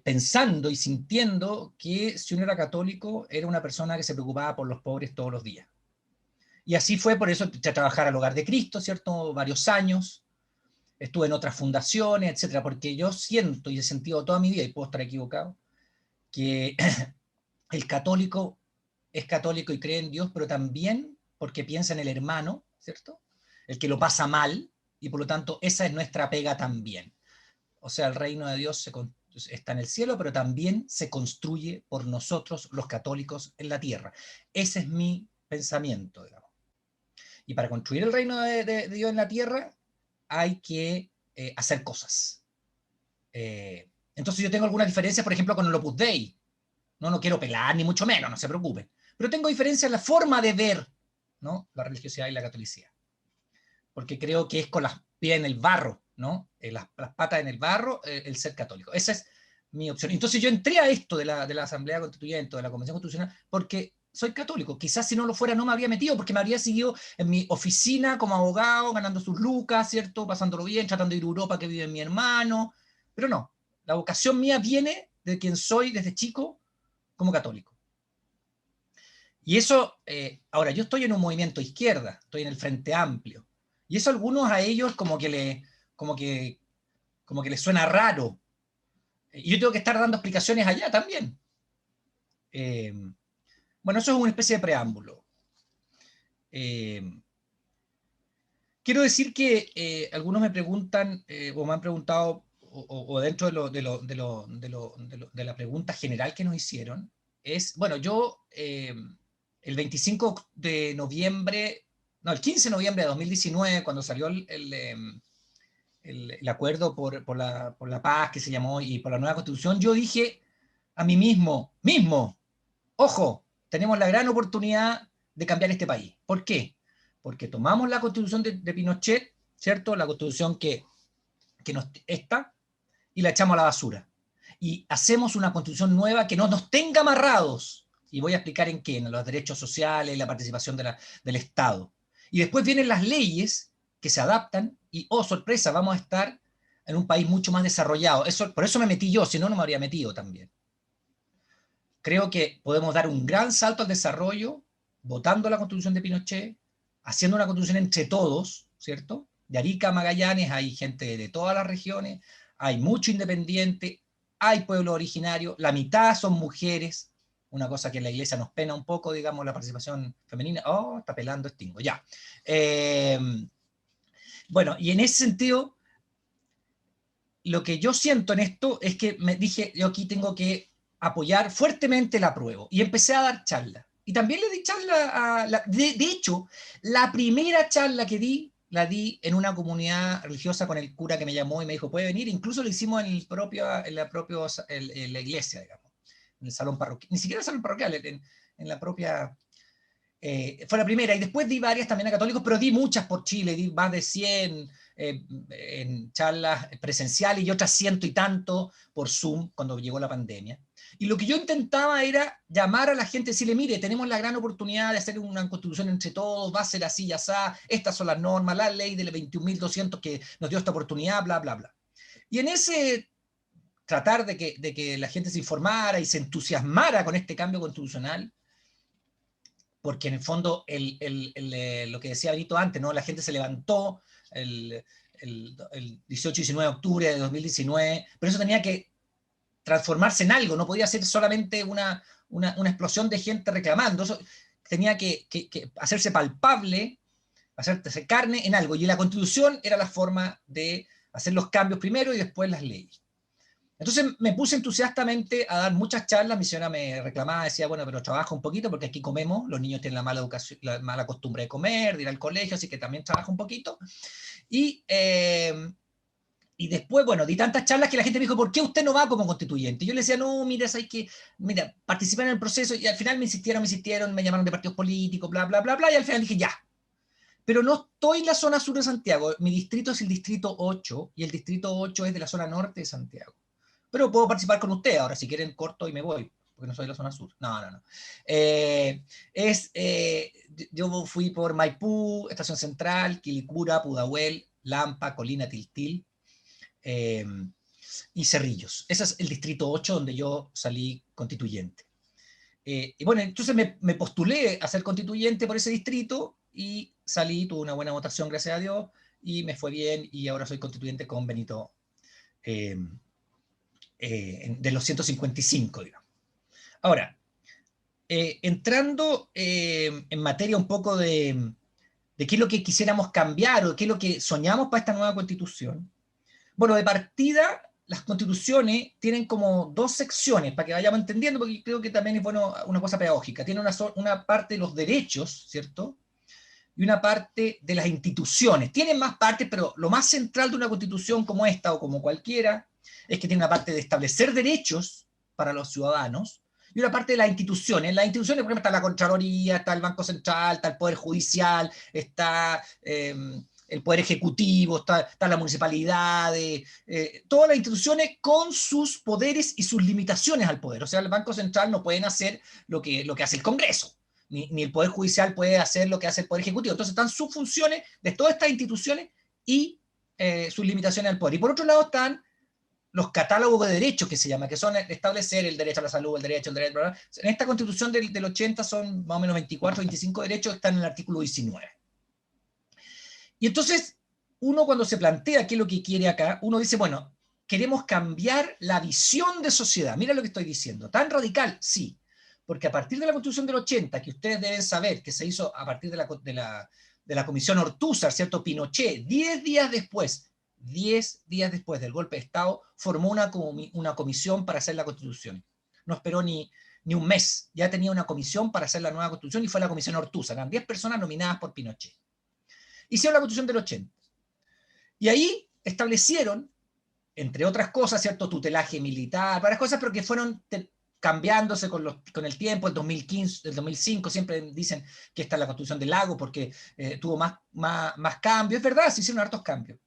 pensando y sintiendo que si uno era católico, era una persona que se preocupaba por los pobres todos los días. Y así fue, por eso empecé a trabajar al Hogar de Cristo, ¿cierto? Varios años. Estuve en otras fundaciones, etcétera, porque yo siento y he sentido toda mi vida, y puedo estar equivocado, que el católico es católico y cree en Dios, pero también porque piensa en el hermano, ¿cierto? El que lo pasa mal, y por lo tanto esa es nuestra pega también. O sea, el reino de Dios está en el cielo, pero también se construye por nosotros, los católicos, en la tierra. Ese es mi pensamiento, digamos. Y para construir el reino de Dios en la tierra, hay que hacer cosas. Entonces yo tengo algunas diferencias, por ejemplo, con el Opus Dei. No quiero pelar, ni mucho menos, no se preocupen. Pero tengo diferencias en la forma de ver, ¿no?, la religiosidad y la catolicidad. Porque creo que es con las pies en el barro, ¿no? Las patas en el barro, el ser católico. Esa es mi opción. Entonces yo entré a esto de la Asamblea Constituyente, de la Convención Constitucional, porque soy católico. Quizás si no lo fuera no me habría metido, porque me habría seguido en mi oficina como abogado, ganando sus lucas, ¿cierto? Pasándolo bien, tratando de ir a Europa, que vive mi hermano. Pero no, la vocación mía viene de quien soy desde chico como católico. Y eso, ahora, yo estoy en un movimiento izquierda, estoy en el Frente Amplio, y eso a algunos a ellos como que les suena raro. Y yo tengo que estar dando explicaciones allá también. Bueno, eso es una especie de preámbulo. Quiero decir que algunos me preguntan, o me han preguntado, o dentro de la pregunta general que nos hicieron, es, bueno, yo el 25 de noviembre, no, el 15 de noviembre de 2019, cuando salió el acuerdo por la paz que se llamó y por la nueva constitución, yo dije a mí mismo, ojo, tenemos la gran oportunidad de cambiar este país. ¿Por qué? Porque tomamos la constitución de Pinochet, ¿cierto? La constitución que nos está, y la echamos a la basura. Y hacemos una constitución nueva que no nos tenga amarrados. Y voy a explicar en qué, en los derechos sociales, la participación del Estado. Y después vienen las leyes que se adaptan y, oh, sorpresa, vamos a estar en un país mucho más desarrollado. Por eso me metí yo, si no, no me habría metido también. Creo que podemos dar un gran salto al desarrollo votando la constitución de Pinochet, haciendo una constitución entre todos, ¿cierto? De Arica a Magallanes hay gente de todas las regiones, hay mucho independiente, hay pueblo originario, la mitad son mujeres, una cosa que en la iglesia nos pena un poco, digamos, la participación femenina. Oh, está pelando Stingo, ya. Bueno, y en ese sentido, lo que yo siento en esto es que me dije, yo aquí tengo que apoyar fuertemente el apruebo. Y empecé a dar charlas. Y también le di charla de hecho, la primera charla que di, la di en una comunidad religiosa con el cura que me llamó y me dijo, ¿puede venir? Incluso lo hicimos en la iglesia, digamos, en el salón parroquial. Ni siquiera el salón parroquial, en la propia... fue la primera, y después di varias también a católicos, pero di muchas por Chile, di más de 100 en charlas presenciales y otras 100 y tanto por Zoom cuando llegó la pandemia. Y lo que yo intentaba era llamar a la gente y decirle, mire, tenemos la gran oportunidad de hacer una constitución entre todos, va a ser así, ya está, estas son las normas, la ley del 21.200 que nos dio esta oportunidad, bla, bla, bla. Y en ese tratar de que la gente se informara y se entusiasmara con este cambio constitucional, porque en el fondo lo que decía Benito antes, ¿no? La gente se levantó el 18 y 19 de octubre de 2019, pero eso tenía que transformarse en algo, no podía ser solamente una explosión de gente reclamando, eso tenía que hacerse palpable, hacerse carne en algo, y la Constitución era la forma de hacer los cambios primero y después las leyes. Entonces me puse entusiastamente a dar muchas charlas, mi señora me reclamaba, decía, bueno, pero trabaja un poquito porque aquí comemos, los niños tienen la mala educación, la mala costumbre de comer, de ir al colegio, así que también trabaja un poquito. Y después, bueno, di tantas charlas que la gente me dijo, ¿por qué usted no va como constituyente? Y yo le decía, no, mira, participar en el proceso, y al final me insistieron, me llamaron de partidos políticos, bla, bla, bla, bla, y al final dije, ya. Pero no estoy en la zona sur de Santiago, mi distrito es el distrito 8, y el distrito 8 es de la zona norte de Santiago. Pero puedo participar con usted, ahora si quieren corto y me voy, porque no soy de la zona sur. No. Yo fui por Maipú, Estación Central, Quilicura, Pudahuel, Lampa, Colina, Tiltil. y Cerrillos. Ese es el distrito 8 donde yo salí constituyente. Y bueno, entonces me postulé a ser constituyente por ese distrito y salí, tuve una buena votación, gracias a Dios, y me fue bien, y ahora soy constituyente con Benito, de los 155, digamos. Ahora, entrando en materia un poco de qué es lo que quisiéramos cambiar o qué es lo que soñamos para esta nueva constitución. Bueno, de partida, las constituciones tienen como dos secciones, para que vayamos entendiendo, porque creo que también es bueno una cosa pedagógica. Tiene una parte de los derechos, ¿cierto? Y una parte de las instituciones. Tienen más partes, pero lo más central de una constitución como esta o como cualquiera es que tiene una parte de establecer derechos para los ciudadanos y una parte de las instituciones. En las instituciones, por ejemplo, está la Contraloría, está el Banco Central, está el Poder Judicial, está el Poder Ejecutivo, está la municipalidad, todas las instituciones con sus poderes y sus limitaciones al poder. O sea, el Banco Central no pueden hacer lo que hace el Congreso, ni el Poder Judicial puede hacer lo que hace el Poder Ejecutivo. Entonces están sus funciones de todas estas instituciones y sus limitaciones al poder. Y por otro lado están los catálogos de derechos, que se llama, que son establecer el derecho a la salud, el derecho. En esta Constitución del 80 son más o menos 24, 25 derechos, están en el artículo 19. Y entonces, uno cuando se plantea qué es lo que quiere acá, uno dice, bueno, queremos cambiar la visión de sociedad. Mira lo que estoy diciendo. ¿Tan radical? Sí. Porque a partir de la Constitución del 80, que ustedes deben saber que se hizo a partir de la Comisión Ortúzar, ¿cierto? Pinochet, 10 días después del golpe de Estado, formó una comisión para hacer la Constitución. No esperó ni un mes, ya tenía una comisión para hacer la nueva Constitución y fue la Comisión Ortúzar. Eran 10 personas nominadas por Pinochet. Hicieron la Constitución del 80. Y ahí establecieron, entre otras cosas, ¿cierto? Tutelaje militar, varias cosas, pero que fueron cambiándose con el tiempo. El 2015, el 2005 siempre dicen que esta es la Constitución del Lago porque tuvo más cambios. Es verdad, se hicieron hartos cambios,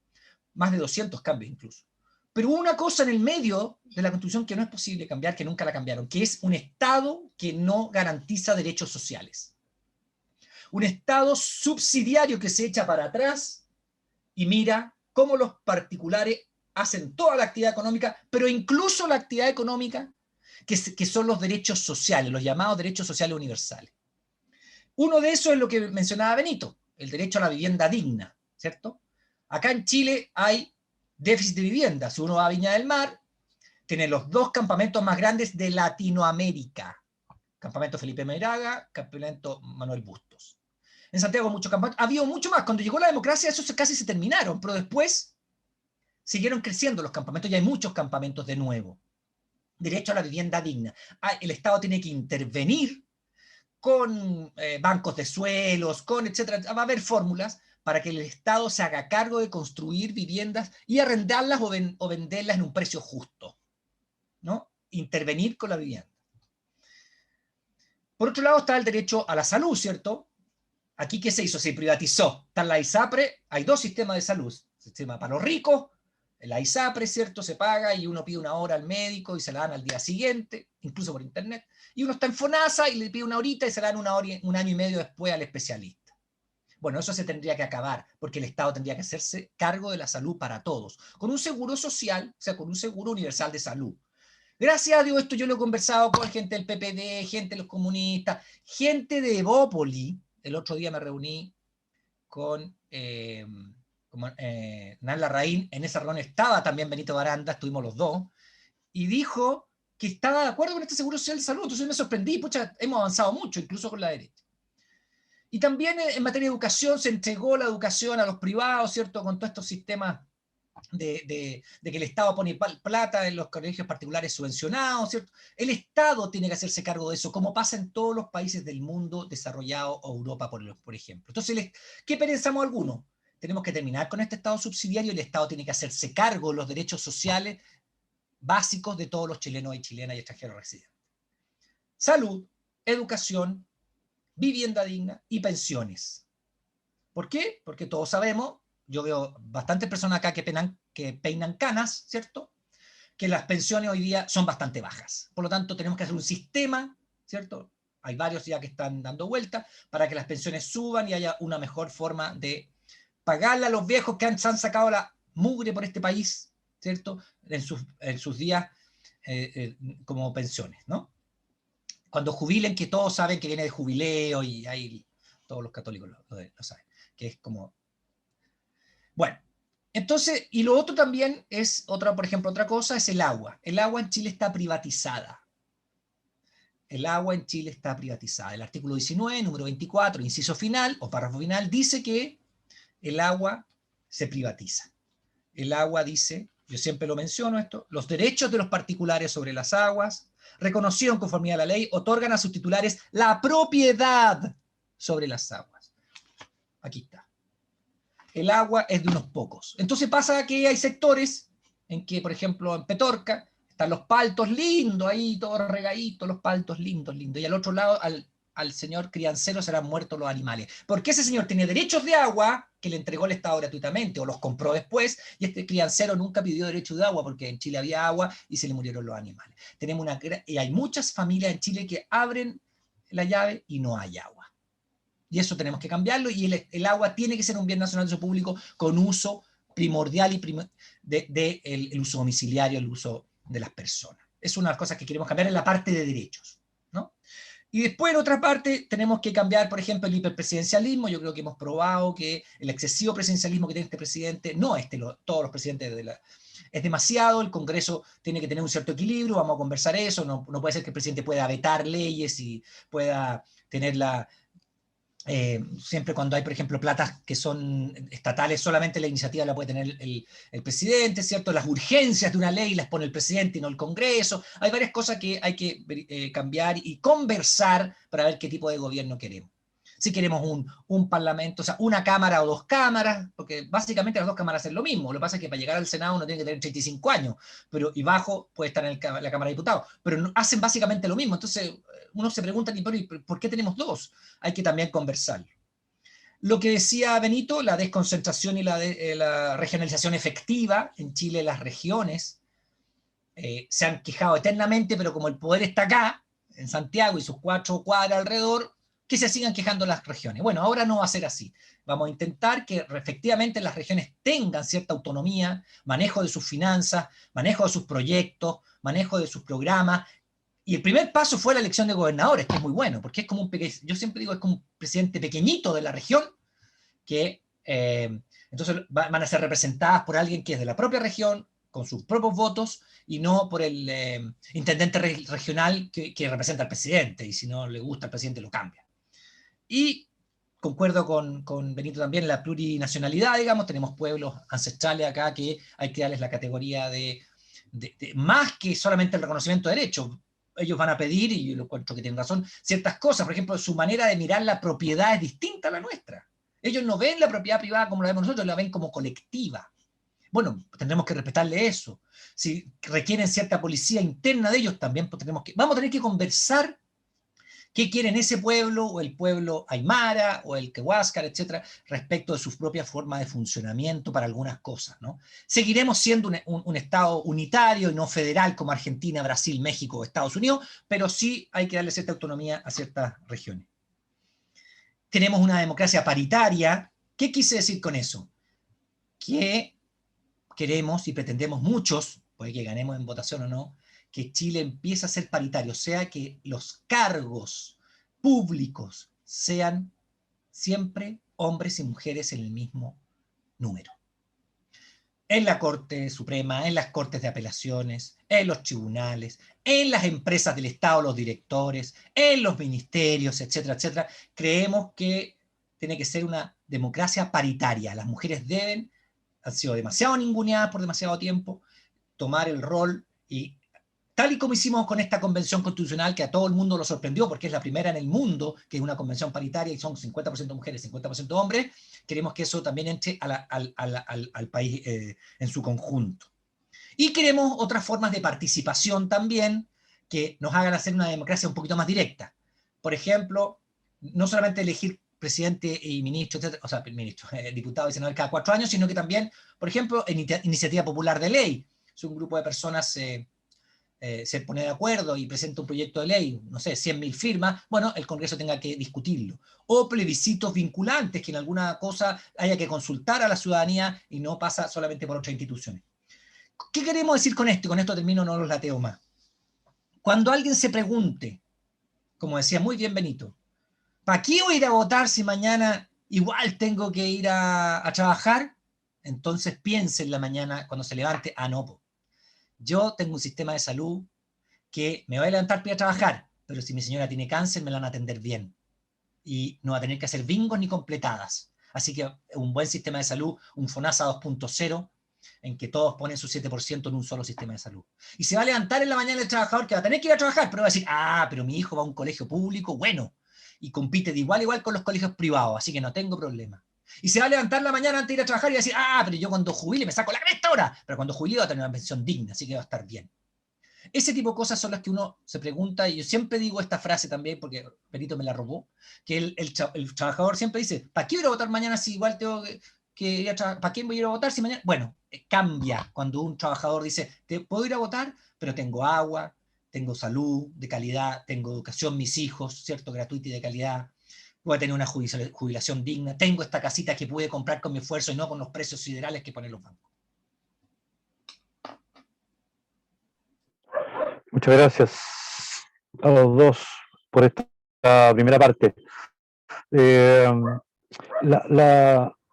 más de 200 cambios incluso. Pero hubo una cosa en el medio de la Constitución que no es posible cambiar, que nunca la cambiaron, que es un Estado que no garantiza derechos sociales. Un Estado subsidiario que se echa para atrás y mira cómo los particulares hacen toda la actividad económica, pero incluso la actividad económica que son los derechos sociales, los llamados derechos sociales universales. Uno de esos es lo que mencionaba Benito, el derecho a la vivienda digna, ¿cierto? Acá en Chile hay déficit de vivienda. Si uno va a Viña del Mar, tiene los dos campamentos más grandes de Latinoamérica. Campamento Felipe Meiraga, Campamento Manuel Bustos. En Santiago muchos campamentos, ha habido mucho más. Cuando llegó la democracia esos casi se terminaron, pero después siguieron creciendo los campamentos y hay muchos campamentos de nuevo. Derecho a la vivienda digna. El Estado tiene que intervenir con bancos de suelos, con etcétera. Va a haber fórmulas para que el Estado se haga cargo de construir viviendas y arrendarlas o venderlas en un precio justo, ¿no? Intervenir con la vivienda. Por otro lado está el derecho a la salud, ¿cierto? Aquí, ¿qué se hizo? Se privatizó. Está la ISAPRE, hay dos sistemas de salud. Sistema para los ricos, la ISAPRE, ¿cierto? Se paga y uno pide una hora al médico y se la dan al día siguiente, incluso por internet. Y uno está en FONASA y le pide una horita y se la dan una hora, un año y medio después al especialista. Bueno, eso se tendría que acabar, porque el Estado tendría que hacerse cargo de la salud para todos, con un seguro social, o sea, con un seguro universal de salud. Gracias a Dios, esto yo lo he conversado con gente del PPD, gente de los comunistas, gente de Evópoli. El otro día me reuní con Nan Larraín, en esa reunión estaba también Benito Baranda, estuvimos los dos, y dijo que estaba de acuerdo con este seguro social de salud. Entonces me sorprendí, pucha, hemos avanzado mucho, incluso con la derecha. Y también en materia de educación se entregó la educación a los privados, ¿cierto? Con todos estos sistemas de que el Estado pone plata en los colegios particulares subvencionados, ¿cierto? El Estado tiene que hacerse cargo de eso, como pasa en todos los países del mundo desarrollado o Europa, por ejemplo. Entonces, ¿qué pensamos algunos? Tenemos que terminar con este Estado subsidiario y el Estado tiene que hacerse cargo de los derechos sociales básicos de todos los chilenos y chilenas y extranjeros residentes. Salud, educación, vivienda digna y pensiones. ¿Por qué? Porque todos sabemos, yo veo bastantes personas acá que peinan canas, ¿cierto? Que las pensiones hoy día son bastante bajas. Por lo tanto, tenemos que hacer un sistema, ¿cierto? Hay varios ya que están dando vueltas para que las pensiones suban y haya una mejor forma de pagarle a los viejos que han sacado la mugre por este país ¿cierto? En sus días como pensiones, ¿no? Cuando jubilen, que todos saben que viene de jubileo, y hay, todos los católicos lo saben, que es como... Bueno, entonces, y lo otro también es, por ejemplo, otra cosa es el agua. El agua en Chile está privatizada. El agua en Chile está privatizada. El artículo 19, número 24, inciso final o párrafo final, dice que el agua se privatiza. El agua dice, yo siempre lo menciono esto, los derechos de los particulares sobre las aguas, reconocidos en conformidad a la ley, otorgan a sus titulares la propiedad sobre las aguas. Aquí está. El agua es de unos pocos. Entonces pasa que hay sectores en que, por ejemplo, en Petorca, están los paltos lindos ahí, todos regaditos, los paltos lindos, lindos. Y al otro lado, al señor criancero serán muertos los animales. Porque ese señor tiene derechos de agua que le entregó el Estado gratuitamente o los compró después, y este criancero nunca pidió derecho de agua porque en Chile había agua y se le murieron los animales. Y hay muchas familias en Chile que abren la llave y no hay agua. Y eso tenemos que cambiarlo, y el agua tiene que ser un bien nacional de uso público con uso primordial y el uso domiciliario, el uso de las personas. Es una de las cosas que queremos cambiar en la parte de derechos, ¿no? Y después, en otra parte, tenemos que cambiar, por ejemplo, el hiperpresidencialismo. Yo creo que hemos probado que el excesivo presidencialismo que tiene este presidente, no todos los presidentes es demasiado. El Congreso tiene que tener un cierto equilibrio, vamos a conversar eso. No puede ser que el presidente pueda vetar leyes y pueda tener siempre cuando hay, por ejemplo, platas que son estatales, solamente la iniciativa la puede tener el presidente, ¿cierto? Las urgencias de una ley las pone el presidente y no el Congreso. Hay varias cosas que hay que cambiar y conversar para ver qué tipo de gobierno queremos. Si queremos un parlamento, o sea, una cámara o dos cámaras, porque básicamente las dos cámaras es lo mismo. Lo que pasa es que para llegar al Senado uno tiene que tener 35 años, y bajo puede estar en la Cámara de Diputados, pero hacen básicamente lo mismo. Entonces uno se pregunta, ¿por qué tenemos dos? Hay que también conversar. Lo que decía Benito, la desconcentración y la regionalización efectiva. En Chile las regiones se han quejado eternamente, pero como el poder está acá, en Santiago y sus 4 cuadras alrededor, que se sigan quejando las regiones. Bueno, ahora no va a ser así. Vamos a intentar que efectivamente las regiones tengan cierta autonomía, manejo de sus finanzas, manejo de sus proyectos, manejo de sus programas. Y el primer paso fue la elección de gobernadores, que es muy bueno, porque es como yo siempre digo, es como un presidente pequeñito de la región, que entonces van a ser representadas por alguien que es de la propia región, con sus propios votos, y no por el intendente regional que representa al presidente, y si no le gusta al presidente lo cambia. Y concuerdo con Benito también en la plurinacionalidad, digamos, tenemos pueblos ancestrales acá que hay que darles la categoría de más que solamente el reconocimiento de derechos. Ellos van a pedir, y yo lo encuentro que tienen razón, ciertas cosas. Por ejemplo, su manera de mirar la propiedad es distinta a la nuestra. Ellos no ven la propiedad privada como la vemos nosotros, la ven como colectiva. Bueno, tendremos que respetarle eso. Si requieren cierta policía interna de ellos, también pues vamos a tener que conversar qué quieren ese pueblo, o el pueblo aymara, o el Quehuáscar, etcétera, respecto de su propia forma de funcionamiento para algunas cosas, ¿no? Seguiremos siendo un Estado unitario y no federal como Argentina, Brasil, México o Estados Unidos, pero sí hay que darle cierta autonomía a ciertas regiones. Tenemos una democracia paritaria. ¿Qué quise decir con eso? Que queremos y pretendemos muchos, puede que ganemos en votación o no, que Chile empiece a ser paritario, o sea, que los cargos públicos sean siempre hombres y mujeres en el mismo número. En la Corte Suprema, en las Cortes de Apelaciones, en los tribunales, en las empresas del Estado, los directores, en los ministerios, etcétera, etcétera. Creemos que tiene que ser una democracia paritaria. Las mujeres han sido demasiado ninguneadas por demasiado tiempo, tomar el rol, y tal y como hicimos con esta convención constitucional, que a todo el mundo lo sorprendió porque es la primera en el mundo que es una convención paritaria y son 50% mujeres, 50% hombres, queremos que eso también entre al país en su conjunto. Y queremos otras formas de participación también que nos hagan hacer una democracia un poquito más directa. Por ejemplo, no solamente elegir presidente y ministro, o sea, diputado y senador cada 4 años, sino que también, por ejemplo, en iniciativa popular de ley. Si un grupo de personas se pone de acuerdo y presenta un proyecto de ley, no sé, 100.000 firmas, bueno, el Congreso tenga que discutirlo. O plebiscitos vinculantes, que en alguna cosa haya que consultar a la ciudadanía y no pasa solamente por otras instituciones. ¿Qué queremos decir con esto? Y con esto termino, no los lateo más. Cuando alguien se pregunte, como decía muy bien Benito, ¿para qué voy a ir a votar si mañana igual tengo que ir a trabajar? Entonces piense en la mañana cuando se levante, no, po, yo tengo un sistema de salud que me va a levantar para ir a trabajar, pero si mi señora tiene cáncer me la van a atender bien y no va a tener que hacer bingos ni completadas. Así que un buen sistema de salud, un FONASA 2.0, en que todos ponen su 7% en un solo sistema de salud. Y se va a levantar en la mañana el trabajador que va a tener que ir a trabajar, pero va a decir, pero mi hijo va a un colegio público, bueno, y compite de igual a igual con los colegios privados, así que no tengo problema. Y se va a levantar la mañana antes de ir a trabajar y va a decir, pero yo cuando jubile me saco la cresta ahora, pero cuando jubile va a tener una pensión digna, así que va a estar bien. Ese tipo de cosas son las que uno se pregunta, y yo siempre digo esta frase también, porque Perito me la robó, que el trabajador siempre dice, ¿para qué voy a votar mañana si igual tengo que ir a trabajar? ¿Para quién voy a ir a votar si mañana? Bueno, cambia cuando un trabajador dice, te puedo ir a votar, pero tengo agua, tengo salud de calidad, tengo educación, mis hijos, ¿cierto? Gratuita y de calidad, voy a tener una jubilación digna, tengo esta casita que pude comprar con mi esfuerzo y no con los precios siderales que ponen los bancos. Muchas gracias a los dos por esta primera parte.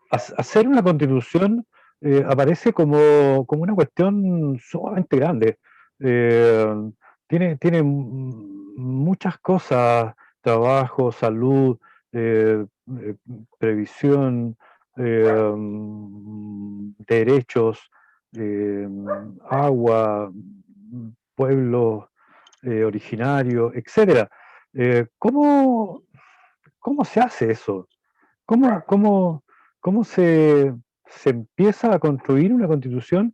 Hacer una constitución aparece como una cuestión sumamente grande. Tiene muchas cosas, trabajo, salud, previsión, derechos, agua, pueblos originarios, etc. ¿Cómo se hace eso? ¿Cómo se empieza a construir una constitución?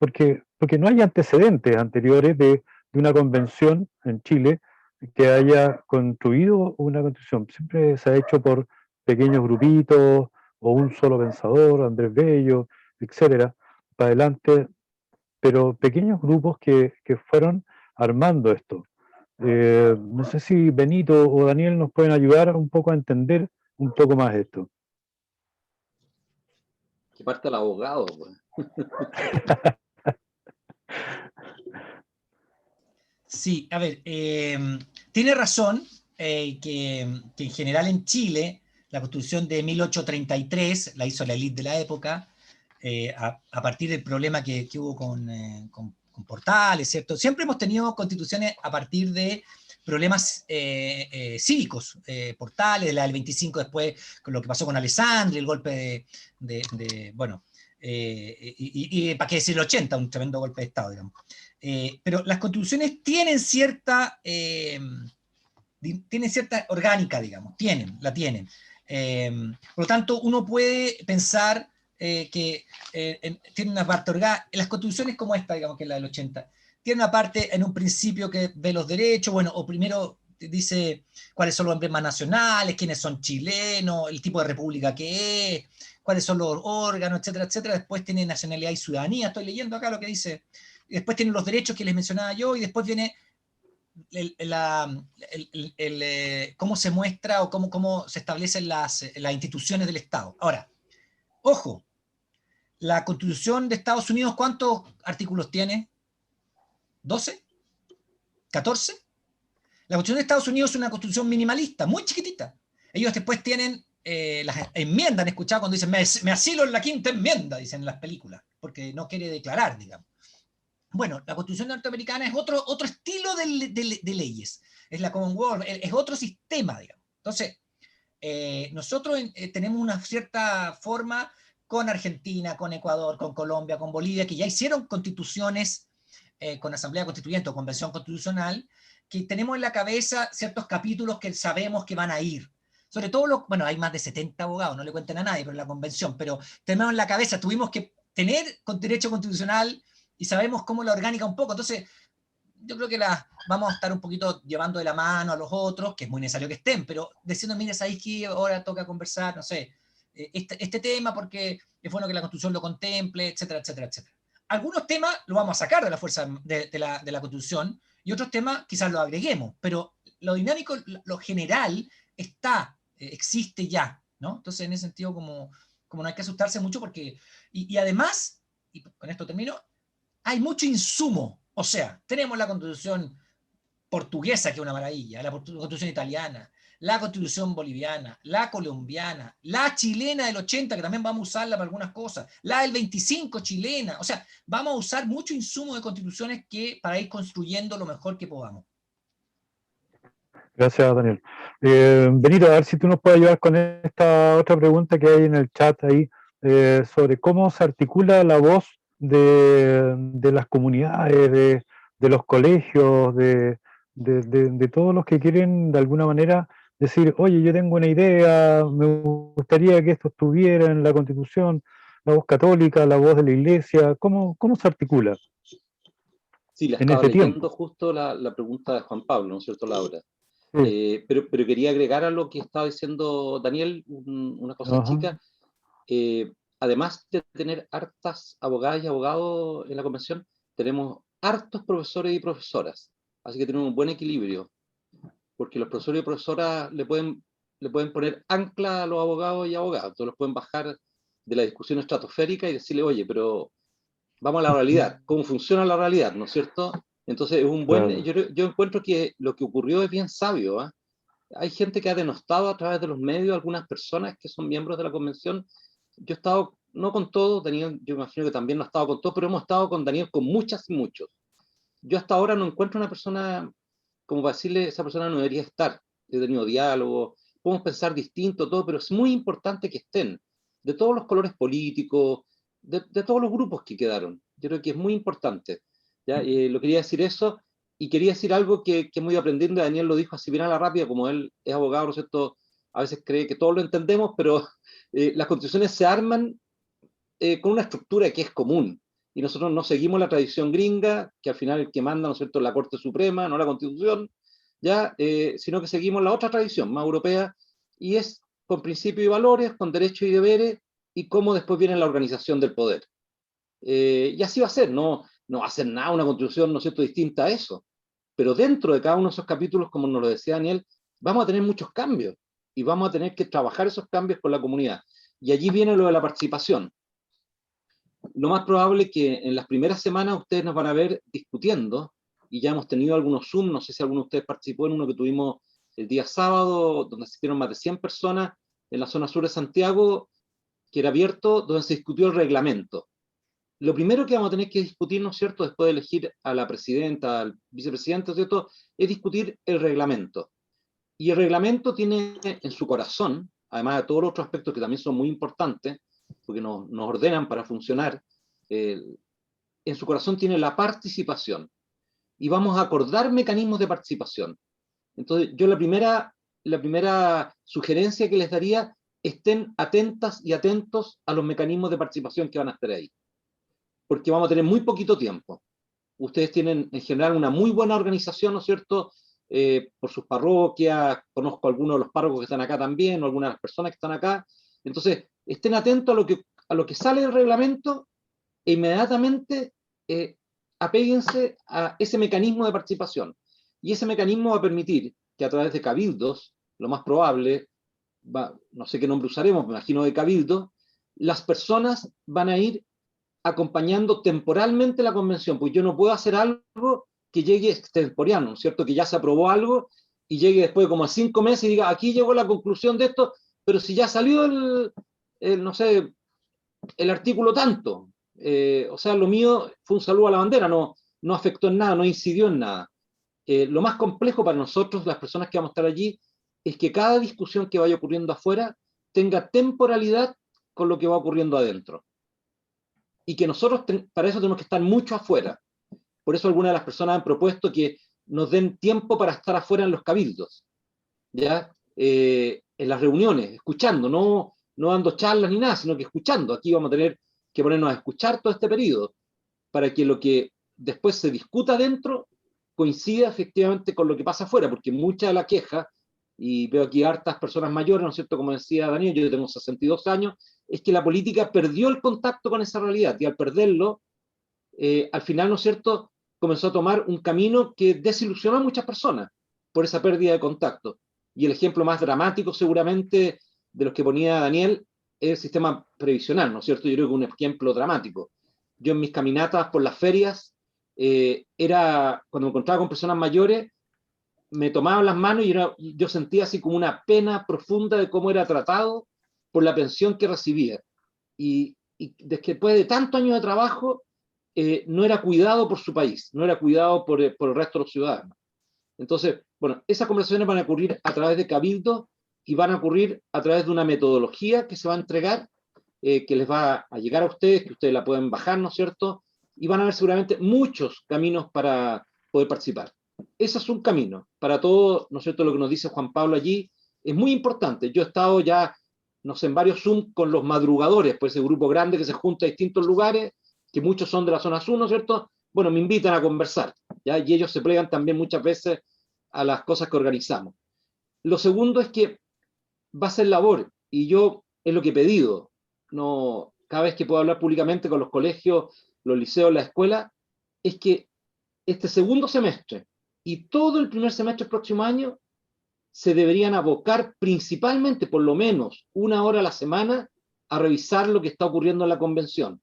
Porque no hay antecedentes anteriores de una convención en Chile que haya construido una constitución. Siempre se ha hecho por pequeños grupitos o un solo pensador, Andrés Bello, etcétera, para adelante, pero pequeños grupos que fueron armando esto. No sé si Benito o Daniel nos pueden ayudar un poco a entender un poco más esto. Que parte el abogado, pues. Sí, a ver, tiene razón que en general en Chile la Constitución de 1833 la hizo la élite de la época a partir del problema que hubo con Portales, ¿cierto? Siempre hemos tenido constituciones a partir de problemas cívicos, Portales, la del 25 después, con lo que pasó con Alessandri, el golpe bueno, y para qué decir el 80, un tremendo golpe de Estado, digamos. Pero las constituciones tienen cierta orgánica, digamos, la tienen. Por lo tanto, uno puede pensar que tiene una parte orgánica. Las constituciones como esta, digamos, que es la del 80, tiene una parte en un principio que ve los derechos, bueno, o primero dice cuáles son los emblemas nacionales, quiénes son chilenos, el tipo de república que es, cuáles son los órganos, etcétera, etcétera. Después tiene nacionalidad y ciudadanía. Estoy leyendo acá lo que dice. Después tienen los derechos que les mencionaba yo, y después viene cómo se muestra o cómo se establecen las instituciones del Estado. Ahora, ojo, la Constitución de Estados Unidos, ¿cuántos artículos tiene? ¿12? ¿14? La Constitución de Estados Unidos es una constitución minimalista, muy chiquitita. Ellos después tienen las enmiendas, han escuchado cuando dicen me asilo en la quinta enmienda, dicen en las películas, porque no quiere declarar, digamos. Bueno, la Constitución norteamericana es otro estilo de leyes, es la Commonwealth, es otro sistema, digamos. Entonces, nosotros tenemos una cierta forma con Argentina, con Ecuador, con Colombia, con Bolivia, que ya hicieron constituciones con Asamblea Constituyente o Convención Constitucional, que tenemos en la cabeza ciertos capítulos que sabemos que van a ir. Sobre todo, bueno, hay más de 70 abogados, no le cuenten a nadie, pero en la convención, pero tenemos en la cabeza, tuvimos que tener con derecho constitucional y sabemos cómo la orgánica un poco. Entonces, yo creo que vamos a estar un poquito llevando de la mano a los otros, que es muy necesario que estén, pero diciendo, mire, ¿sabéis que ahora toca conversar, no sé, este tema porque es bueno que la Constitución lo contemple, etcétera, etcétera, etcétera? Algunos temas los vamos a sacar de la fuerza de la Constitución y otros temas quizás los agreguemos, pero lo dinámico, lo general existe ya, ¿no? Entonces, en ese sentido, como no hay que asustarse mucho porque, y además, y con esto termino, hay mucho insumo. O sea, tenemos la Constitución portuguesa, que es una maravilla, la Constitución italiana, la Constitución boliviana, la colombiana, la chilena del 80, que también vamos a usarla para algunas cosas, la del 25 chilena. O sea, vamos a usar mucho insumo de constituciones para ir construyendo lo mejor que podamos. Gracias, Daniel. Benito, a ver si tú nos puedes ayudar con esta otra pregunta que hay en el chat ahí, sobre cómo se articula la voz de las comunidades, de los colegios, de todos los que quieren de alguna manera decir, oye, yo tengo una idea, me gustaría que esto estuviera en la Constitución, la voz católica, la voz de la Iglesia, ¿cómo se articula Sí, la en estaba este leyendo tiempo? justo la pregunta de Juan Pablo, ¿no es cierto, Laura? Sí. Pero quería agregar a lo que estaba diciendo Daniel una cosa Ajá. chica. Además de tener hartas abogadas y abogados en la convención, tenemos hartos profesores y profesoras. Así que tenemos un buen equilibrio, porque los profesores y profesoras le pueden poner ancla a los abogados y abogadas. Entonces los pueden bajar de la discusión estratosférica y decirle, oye, pero vamos a la realidad, cómo funciona la realidad, ¿no es cierto? Entonces es un buen, Claro. yo encuentro que lo que ocurrió es bien sabio, ¿eh? Hay gente que ha denostado a través de los medios, algunas personas que son miembros de la convención. Yo he estado, no con todos, Daniel, yo imagino que también no he estado con todos, pero hemos estado con Daniel con muchas y muchos. Yo hasta ahora no encuentro una persona, como para decirle, esa persona no debería estar. He tenido diálogo, podemos pensar distinto, todo, pero es muy importante que estén, de todos los colores políticos, de todos los grupos que quedaron. Yo creo que es muy importante. ¿Ya? Lo quería decir eso, y quería decir algo que hemos ido aprendiendo, Daniel lo dijo así bien a la rápida, como él es abogado, ¿no es cierto? A veces cree que todos lo entendemos, pero las constituciones se arman con una estructura que es común. Y nosotros no seguimos la tradición gringa, que al final el que manda, ¿no es cierto?, la Corte Suprema, no la Constitución, ya, sino que seguimos la otra tradición, más europea, y es con principios y valores, con derechos y deberes, y cómo después viene la organización del poder. Y así va a ser, no va a ser nada una Constitución, ¿no es cierto?, distinta a eso. Pero dentro de cada uno de esos capítulos, como nos lo decía Daniel, vamos a tener muchos cambios, y vamos a tener que trabajar esos cambios con la comunidad. Y allí viene lo de la participación. Lo más probable es que en las primeras semanas ustedes nos van a ver discutiendo, y ya hemos tenido algunos Zoom, no sé si alguno de ustedes participó en uno que tuvimos el día sábado, donde asistieron más de 100 personas en la zona sur de Santiago, que era abierto, donde se discutió el reglamento. Lo primero que vamos a tener que discutir, ¿no es cierto?, después de elegir a la presidenta, al vicepresidente, ¿no es cierto?, es discutir el reglamento. Y el reglamento tiene en su corazón, además de todos los otros aspectos que también son muy importantes, porque nos ordenan para funcionar, en su corazón tiene la participación. Y vamos a acordar mecanismos de participación. Entonces, yo la primera sugerencia que les daría, estén atentas y atentos a los mecanismos de participación que van a estar ahí. Porque vamos a tener muy poquito tiempo. Ustedes tienen en general una muy buena organización, ¿no es cierto?, por sus parroquias, conozco a algunos de los párrocos que están acá también, o algunas de las personas que están acá. Entonces, estén atentos a lo que sale del reglamento, e inmediatamente apéguense a ese mecanismo de participación. Y ese mecanismo va a permitir que a través de cabildos, lo más probable, no sé qué nombre usaremos, me imagino de cabildo, las personas van a ir acompañando temporalmente la convención, pues yo no puedo hacer algo que llegue extemporeano, ¿cierto? Que ya se aprobó algo y llegue después de como a 5 meses y diga, aquí llegó la conclusión de esto, pero si ya salió no sé, el artículo tanto. O sea, lo mío fue un saludo a la bandera, no afectó en nada, no incidió en nada. Lo más complejo para nosotros, las personas que vamos a estar allí, es que cada discusión que vaya ocurriendo afuera tenga temporalidad con lo que va ocurriendo adentro. Y que nosotros para eso tenemos que estar mucho afuera. Por eso algunas de las personas han propuesto que nos den tiempo para estar afuera en los cabildos, ¿ya? En las reuniones, escuchando, no dando charlas ni nada, sino que escuchando. Aquí vamos a tener que ponernos a escuchar todo este periodo para que lo que después se discuta dentro coincida efectivamente con lo que pasa afuera, porque mucha de la queja, y veo aquí hartas personas mayores, ¿no es cierto?, como decía Daniel, yo tengo 62 años, es que la política perdió el contacto con esa realidad, y al perderlo, al final, ¿no es cierto?, comenzó a tomar un camino que desilusionó a muchas personas por esa pérdida de contacto. Y el ejemplo más dramático, seguramente, de los que ponía Daniel, es el sistema previsional, ¿no es cierto? Yo creo que es un ejemplo dramático. yo en mis caminatas por las ferias, cuando me encontraba con personas mayores, me tomaban las manos y yo sentía así como una pena profunda de cómo era tratado por la pensión que recibía. Y después de tantos años de trabajo, no era cuidado por su país, no era cuidado por el resto de los ciudadanos. Entonces, bueno, esas conversaciones van a ocurrir a través de Cabildo y van a ocurrir a través de una metodología que se va a entregar, que les va a llegar a ustedes, que ustedes la pueden bajar, ¿no es cierto? Y van a haber seguramente muchos caminos para poder participar. Ese es un camino. Para todo, ¿no es cierto?, lo que nos dice Juan Pablo allí es muy importante. Yo he estado ya, no sé, en varios Zoom con los madrugadores, pues ese grupo grande que se junta a distintos lugares, que muchos son de la zona sur, ¿no es cierto? Bueno, me invitan a conversar, ¿ya? Y ellos se plegan también muchas veces a las cosas que organizamos. Lo segundo es que va a ser labor, y yo es lo que he pedido, no, cada vez que puedo hablar públicamente con los colegios, los liceos, la escuela, es que este segundo semestre y todo el primer semestre del próximo año se deberían abocar principalmente, por lo menos, 1 hora a la semana a revisar lo que está ocurriendo en la convención.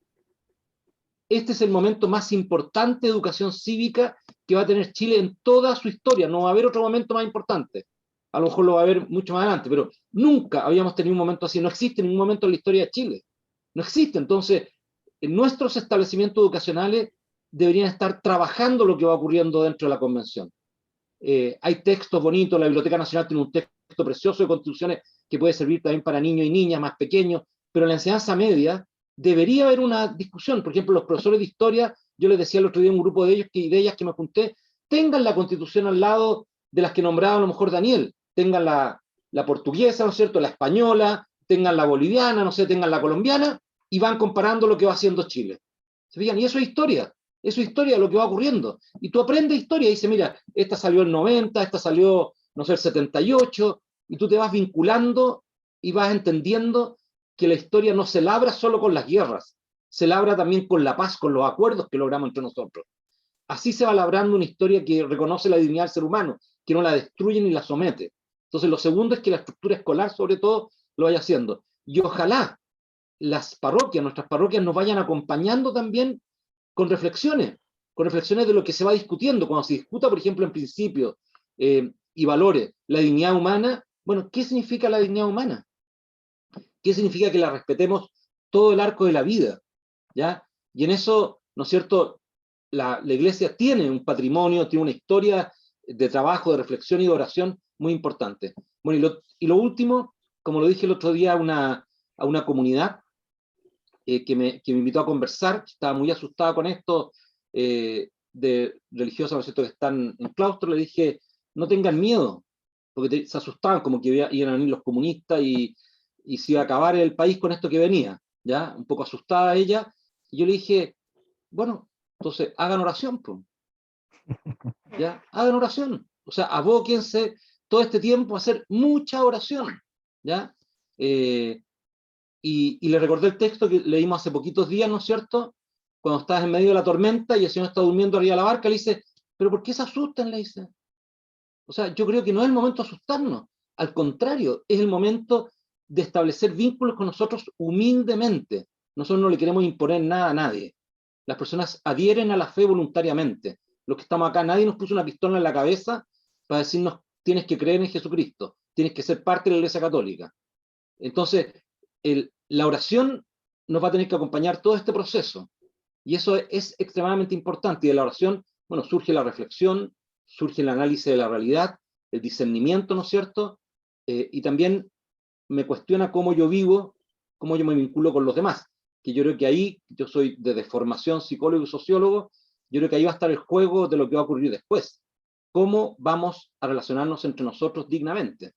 Este es el momento más importante de educación cívica que va a tener Chile en toda su historia. No va a haber otro momento más importante. A lo mejor lo va a haber mucho más adelante, pero nunca habíamos tenido un momento así. No existe ningún momento en la historia de Chile. No existe. Entonces, en nuestros establecimientos educacionales deberían estar trabajando lo que va ocurriendo dentro de la convención. Hay textos bonitos, la Biblioteca Nacional tiene un texto precioso de constituciones que puede servir también para niños y niñas más pequeños, pero en la enseñanza media debería haber una discusión. Por ejemplo, los profesores de historia, yo les decía el otro día a un grupo de ellos y de ellas que me junté, tengan la constitución al lado de las que nombraba a lo mejor Daniel, tengan la portuguesa, ¿no es cierto?, la española, tengan la boliviana, no sé, tengan la colombiana, y van comparando lo que va haciendo Chile. ¿Se fijan? Y eso es historia de lo que va ocurriendo. Y tú aprendes historia y dices, mira, esta salió el 90, esta salió, no sé, el 78, y tú te vas vinculando y vas entendiendo que la historia no se labra solo con las guerras, se labra también con la paz, con los acuerdos que logramos entre nosotros. Así se va labrando una historia que reconoce la dignidad del ser humano, que no la destruye ni la somete. Entonces, lo segundo es que la estructura escolar, sobre todo, lo vaya haciendo. Y ojalá las parroquias, nuestras parroquias, nos vayan acompañando también con reflexiones de lo que se va discutiendo. Cuando se discuta, por ejemplo, en principios y valores, la dignidad humana, bueno, ¿qué significa la dignidad humana? ¿Qué significa que la respetemos todo el arco de la vida? ¿Ya? Y en eso, ¿no es cierto?, la Iglesia tiene un patrimonio, tiene una historia de trabajo, de reflexión y de oración muy importante. Bueno, y lo último, como lo dije el otro día a una comunidad que me invitó a conversar, estaba muy asustada con esto, de religiosas, ¿no es cierto?, que están en claustro, le dije, no tengan miedo, porque se asustaban como que iban a venir los comunistas y se iba a acabar el país con esto que venía, ¿ya? Un poco asustada ella, y yo le dije, bueno, entonces hagan oración, pues, ¿ya? Hagan oración, o sea, abóquense todo este tiempo a hacer mucha oración, ¿ya? Y le recordé el texto que leímos hace poquitos días, ¿no es cierto? Cuando estás en medio de la tormenta y el Señor está durmiendo arriba de la barca, le dice, ¿pero por qué se asustan? Le dice. O sea, yo creo que no es el momento de asustarnos, al contrario, es el momento de establecer vínculos con nosotros humildemente. Nosotros no le queremos imponer nada a nadie. Las personas adhieren a la fe voluntariamente. Los que estamos acá, nadie nos puso una pistola en la cabeza para decirnos, tienes que creer en Jesucristo, tienes que ser parte de la Iglesia Católica. Entonces, la oración nos va a tener que acompañar todo este proceso. Y eso es extremadamente importante. Y de la oración, bueno, surge la reflexión, surge el análisis de la realidad, el discernimiento, ¿no es cierto? Y también me cuestiona cómo yo vivo, cómo yo me vinculo con los demás. Que yo creo que ahí, yo soy de formación psicólogo y sociólogo, yo creo que ahí va a estar el juego de lo que va a ocurrir después. Cómo vamos a relacionarnos entre nosotros dignamente,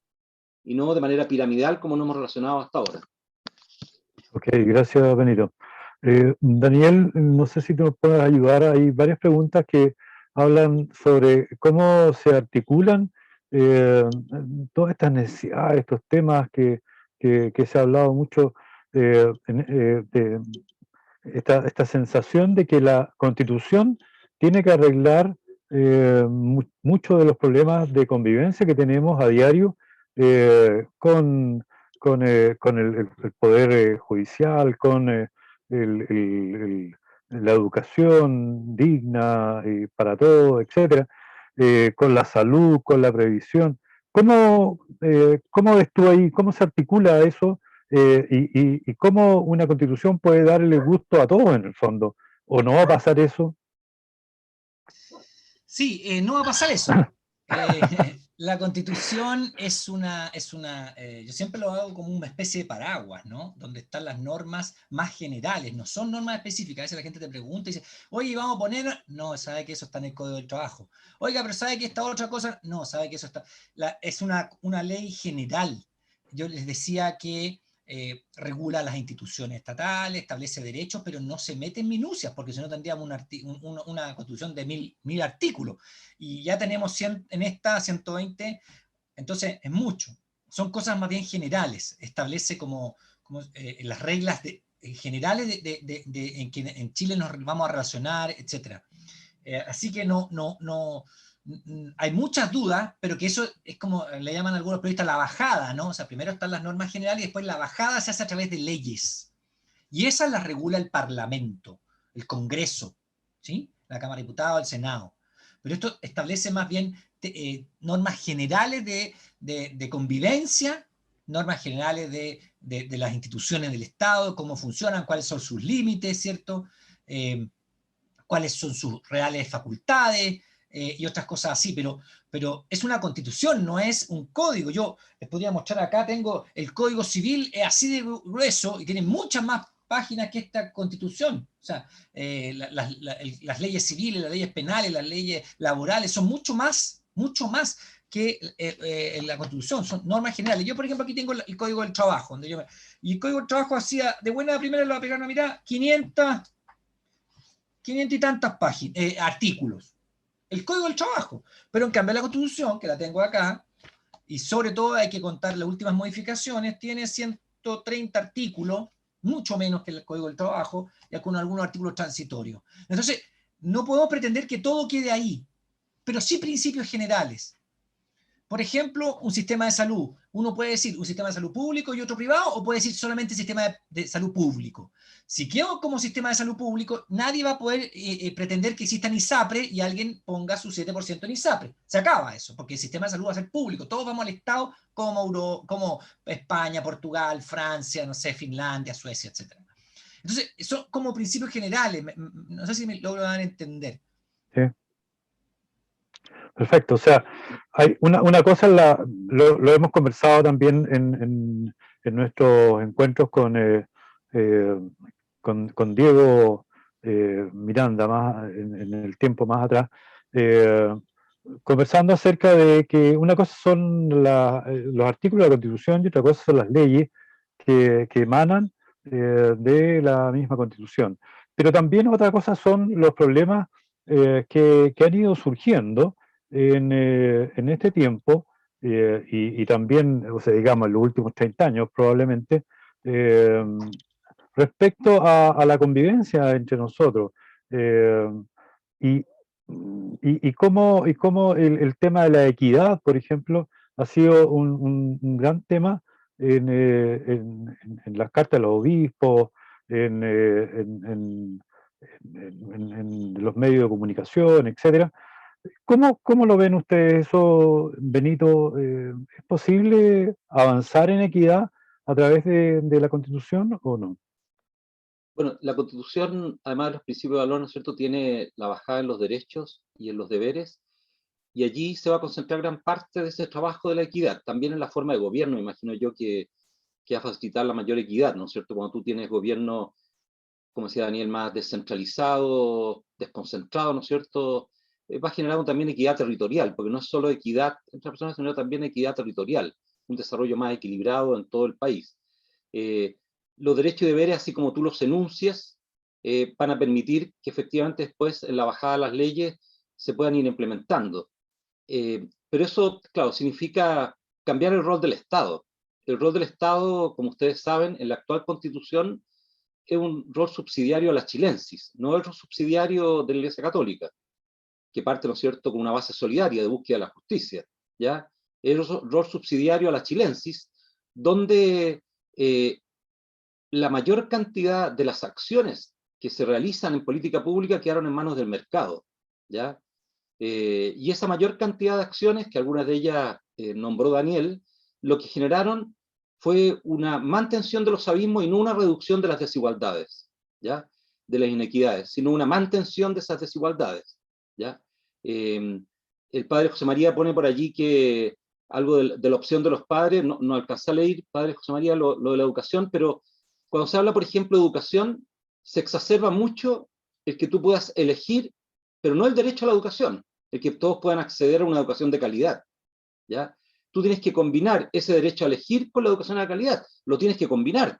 y no de manera piramidal como nos hemos relacionado hasta ahora. Ok, gracias, Benito. Daniel, no sé si tú nos puedes ayudar. Hay varias preguntas que hablan sobre cómo se articulan todas estas necesidades, estos temas que se ha hablado mucho, de esta sensación de que la Constitución tiene que arreglar muchos de los problemas de convivencia que tenemos a diario con el poder judicial, con la educación digna y para todos, etcétera, con la salud, con la previsión. ¿Cómo ves tú ahí, cómo se articula eso y cómo una constitución puede darle gusto a todos en el fondo? ¿O no va a pasar eso? Sí, no va a pasar eso. La Constitución yo siempre lo hago como una especie de paraguas, ¿no? Donde están las normas más generales, no son normas específicas. A veces la gente te pregunta y dice, oye, vamos a poner, no, sabe que eso está en el Código del Trabajo. Oiga, pero sabe que esta otra cosa, no, sabe que eso está, es una ley general. Yo les decía que regula las instituciones estatales, establece derechos, pero no se mete en minucias, porque si no tendríamos una constitución de mil artículos. Y ya tenemos en esta 120, entonces es mucho. Son cosas más bien generales. Establece como las reglas generales en que en Chile nos vamos a relacionar, etc. Así que hay muchas dudas, pero que eso es como le llaman algunos periodistas la bajada, ¿no? O sea, primero están las normas generales y después la bajada se hace a través de leyes. Y esas las regula el Parlamento, el Congreso, ¿sí? La Cámara de Diputados, el Senado. Pero esto establece más bien normas generales de convivencia, normas generales de las instituciones del Estado, cómo funcionan, cuáles son sus límites, ¿cierto? Cuáles son sus reales facultades y otras cosas así, pero es una constitución, no es un código. Yo les podría mostrar acá, tengo el Código Civil, es así de grueso y tiene muchas más páginas que esta constitución. O sea, las leyes civiles, las leyes penales, las leyes laborales son mucho más que la constitución, son normas generales. Yo, por ejemplo, aquí tengo el Código del Trabajo, y el Código del Trabajo hacía, de buena primera lo voy a pegar una mirada, 500 y tantas páginas, artículos. El Código del Trabajo. Pero en cambio la Constitución, que la tengo acá, y sobre todo hay que contar las últimas modificaciones, tiene 130 artículos, mucho menos que el Código del Trabajo, y con algunos artículos transitorios. Entonces, no podemos pretender que todo quede ahí, pero sí principios generales. Por ejemplo, un sistema de salud. Uno puede decir un sistema de salud público y otro privado, o puede decir solamente sistema de salud público. Si quedamos como sistema de salud público, nadie va a poder pretender que exista ISAPRE y alguien ponga su 7% en ISAPRE. Se acaba eso, porque el sistema de salud va a ser público. Todos vamos al Estado como España, Portugal, Francia, no sé, Finlandia, Suecia, etc. Entonces, son como principios generales. No sé si me logro dar a entender. Sí. Perfecto, o sea, hay una cosa, lo hemos conversado también en nuestros encuentros con Diego Miranda, más en el tiempo más atrás, conversando acerca de que una cosa son los artículos de la Constitución y otra cosa son las leyes que emanan de la misma Constitución. Pero también otra cosa son los problemas que han ido surgiendo en este tiempo y también, o sea, digamos, en los últimos 30 años probablemente, respecto a la convivencia entre nosotros. Y, y cómo el tema de la equidad, por ejemplo, ha sido un gran tema en las cartas de los obispos, en los medios de comunicación, etcétera. ¿Cómo lo ven ustedes eso, Benito? ¿Es posible avanzar en equidad a través de la Constitución o no? Bueno, la Constitución, además de los principios de valor, ¿no es cierto?, tiene la bajada en los derechos y en los deberes, y allí se va a concentrar gran parte de ese trabajo de la equidad, también en la forma de gobierno, imagino yo, que va a facilitar la mayor equidad, ¿no es cierto?, cuando tú tienes gobierno, como decía Daniel, más descentralizado, desconcentrado, ¿no es cierto?, va a generar también equidad territorial, porque no es solo equidad entre personas, sino también equidad territorial, un desarrollo más equilibrado en todo el país. Los derechos y deberes, así como tú los enuncias, van a permitir que efectivamente después en la bajada de las leyes se puedan ir implementando. Pero eso, claro, significa cambiar el rol del Estado. El rol del Estado, como ustedes saben, en la actual Constitución es un rol subsidiario a la chilensis, no es el rol subsidiario de la Iglesia Católica, que parte, ¿no es cierto?, con una base solidaria de búsqueda de la justicia, ¿ya? Es el rol subsidiario a la chilensis, donde la mayor cantidad de las acciones que se realizan en política pública quedaron en manos del mercado, ¿ya? Y esa mayor cantidad de acciones, que algunas de ellas nombró Daniel, lo que generaron fue una mantención de los abismos y no una reducción de las desigualdades, ¿ya? De las inequidades, sino una mantención de esas desigualdades, ¿ya? El padre José María pone por allí que algo de la opción de los padres, no alcanza a leer, padre José María, lo de la educación, pero cuando se habla, por ejemplo, de educación, se exacerba mucho el que tú puedas elegir, pero no el derecho a la educación, el que todos puedan acceder a una educación de calidad, ¿ya? Tú tienes que combinar ese derecho a elegir con la educación de calidad, lo tienes que combinar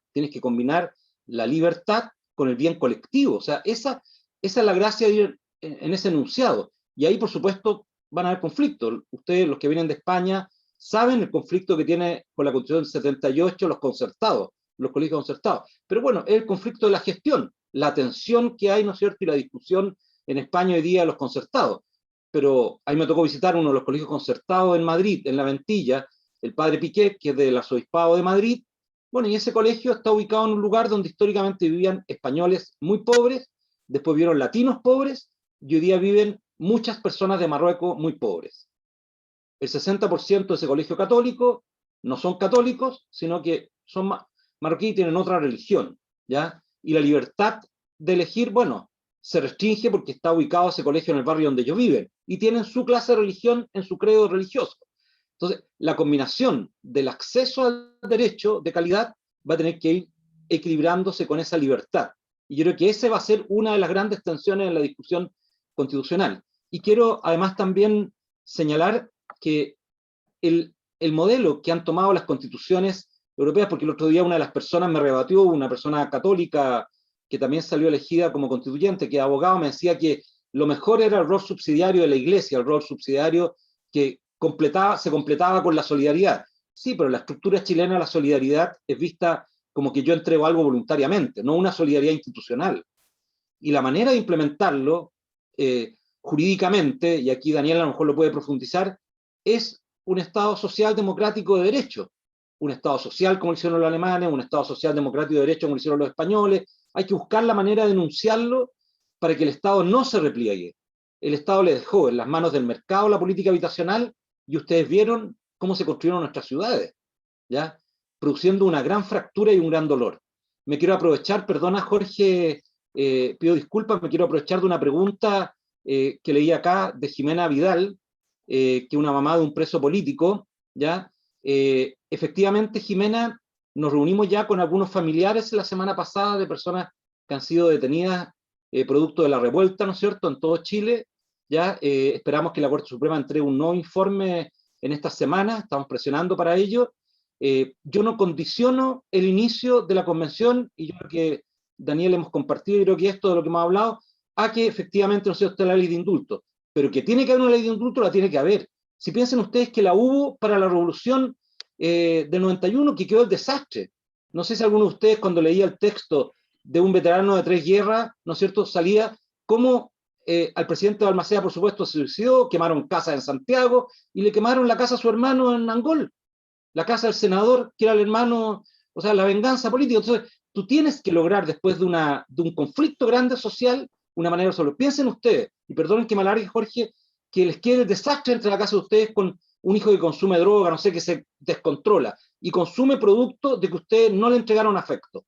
la libertad con el bien colectivo, o sea, esa es la gracia de ir en ese enunciado, y ahí, por supuesto, van a haber conflictos. Ustedes, los que vienen de España, saben el conflicto que tiene con la Constitución del 78 los concertados, los colegios concertados. Pero bueno, es el conflicto de la gestión, la tensión que hay, ¿no es cierto?, y la discusión en España hoy día de los concertados. Pero ahí me tocó visitar uno de los colegios concertados en Madrid, en La Ventilla, el padre Piquet, que es del arzobispado de Madrid. Bueno, y ese colegio está ubicado en un lugar donde históricamente vivían españoles muy pobres, después vieron latinos pobres, y hoy día viven muchas personas de Marruecos muy pobres. El 60% de ese colegio católico no son católicos, sino que son marroquíes y tienen otra religión, ¿ya? Y la libertad de elegir, bueno, se restringe porque está ubicado ese colegio en el barrio donde ellos viven, y tienen su clase de religión en su credo religioso. Entonces, la combinación del acceso al derecho de calidad va a tener que ir equilibrándose con esa libertad. Y yo creo que esa va a ser una de las grandes tensiones en la discusión constitucional. Y quiero además también señalar que el modelo que han tomado las constituciones europeas, porque el otro día una de las personas me rebatió, una persona católica que también salió elegida como constituyente, que abogado, me decía que lo mejor era el rol subsidiario de la Iglesia, el rol subsidiario que se completaba con la solidaridad. Sí, pero en la estructura chilena la solidaridad es vista como que yo entrego algo voluntariamente, no una solidaridad institucional. Y la manera de implementarlo jurídicamente, y aquí Daniel a lo mejor lo puede profundizar, es un Estado social democrático de derecho. Un Estado social como lo hicieron los alemanes, un Estado social democrático de derecho como lo hicieron los españoles. Hay que buscar la manera de enunciarlo para que el Estado no se repliegue. El Estado le dejó en las manos del mercado la política habitacional y ustedes vieron cómo se construyeron nuestras ciudades, ¿ya? Produciendo una gran fractura y un gran dolor. Me quiero aprovechar, perdona Jorge, pido disculpas, me quiero aprovechar de una pregunta que leí acá de Jimena Vidal, que es una mamá de un preso político, ¿ya? Efectivamente, Jimena, nos reunimos ya con algunos familiares la semana pasada de personas que han sido detenidas producto de la revuelta, ¿no es cierto?, en todo Chile, ¿ya? Esperamos que la Corte Suprema entregue un nuevo informe en esta semana, estamos presionando para ello. Yo no condiciono el inicio de la convención, y yo creo que Daniel hemos compartido, y creo que esto de lo que hemos hablado, a que efectivamente no sea usted la ley de indulto, pero que tiene que haber una ley de indulto, la tiene que haber. Si piensen ustedes que la hubo para la revolución del 91, que quedó el desastre. No sé si alguno de ustedes cuando leía el texto de un veterano de 3 guerras, ¿no es cierto?, salía como al presidente de Balmaceda, por supuesto, se suicidó, quemaron casas en Santiago y le quemaron la casa a su hermano en Angol, la casa del senador, que era el hermano, o sea, la venganza política. Entonces, tú tienes que lograr, después de un conflicto grande social, una manera de resolverlo. Piensen ustedes, y perdonen que me alargue, Jorge, que les quede el desastre entre la casa de ustedes con un hijo que consume droga, no sé, que se descontrola, y consume producto de que ustedes no le entregaron afecto,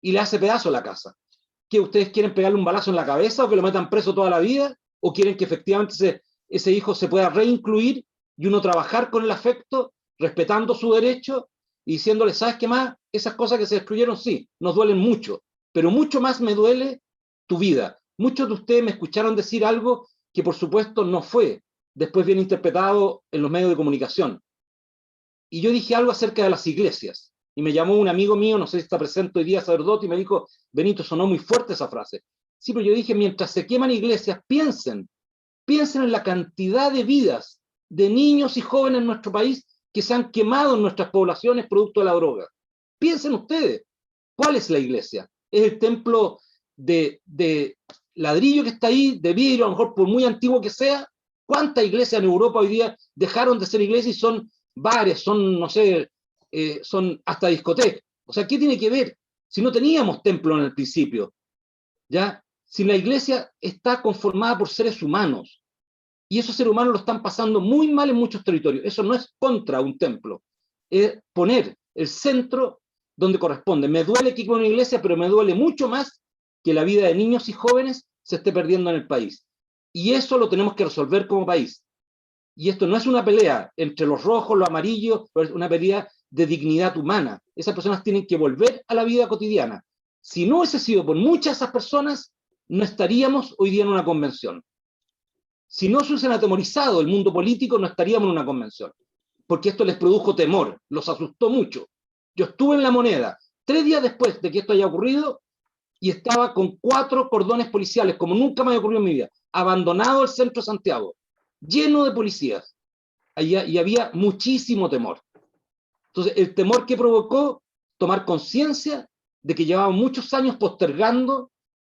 y le hace pedazo la casa. ¿Que ustedes quieren pegarle un balazo en la cabeza o que lo metan preso toda la vida? ¿O quieren que efectivamente ese hijo se pueda reincluir y uno trabajar con el afecto, respetando su derecho y diciéndole, ¿sabes qué más? Esas cosas que se destruyeron, sí, nos duelen mucho, pero mucho más me duele tu vida. Muchos de ustedes me escucharon decir algo que por supuesto no fue después bien interpretado en los medios de comunicación. Y yo dije algo acerca de las iglesias. Y me llamó un amigo mío, no sé si está presente hoy día, sacerdote, y me dijo, Benito, sonó muy fuerte esa frase. Sí, pero yo dije, mientras se queman iglesias, piensen en la cantidad de vidas de niños y jóvenes en nuestro país que se han quemado en nuestras poblaciones producto de la droga. Piensen ustedes, ¿cuál es la iglesia? ¿Es el templo de ladrillo que está ahí, de vidrio, a lo mejor por muy antiguo que sea? ¿Cuántas iglesias en Europa hoy día dejaron de ser iglesias y son bares, son, no sé, son hasta discotecas? O sea, ¿qué tiene que ver? Si no teníamos templo en el principio. ¿ya? Si la iglesia está conformada por seres humanos, y esos seres humanos lo están pasando muy mal en muchos territorios, eso no es contra un templo, es poner el centro donde corresponde. Me duele que con una iglesia, pero me duele mucho más que la vida de niños y jóvenes se esté perdiendo en el país. Y eso lo tenemos que resolver como país. Y esto no es una pelea entre los rojos, los amarillos, es una pelea de dignidad humana. Esas personas tienen que volver a la vida cotidiana. Si no hubiese sido por muchas de esas personas, no estaríamos hoy día en una convención. Si no se hubiesen atemorizado el mundo político, no estaríamos en una convención. Porque esto les produjo temor, los asustó mucho. Yo estuve en La Moneda 3 días después de que esto haya ocurrido y estaba con 4 cordones policiales, como nunca me había ocurrido en mi vida, abandonado el centro de Santiago, lleno de policías. Allá, y había muchísimo temor. Entonces, el temor que provocó tomar conciencia de que llevaba muchos años postergando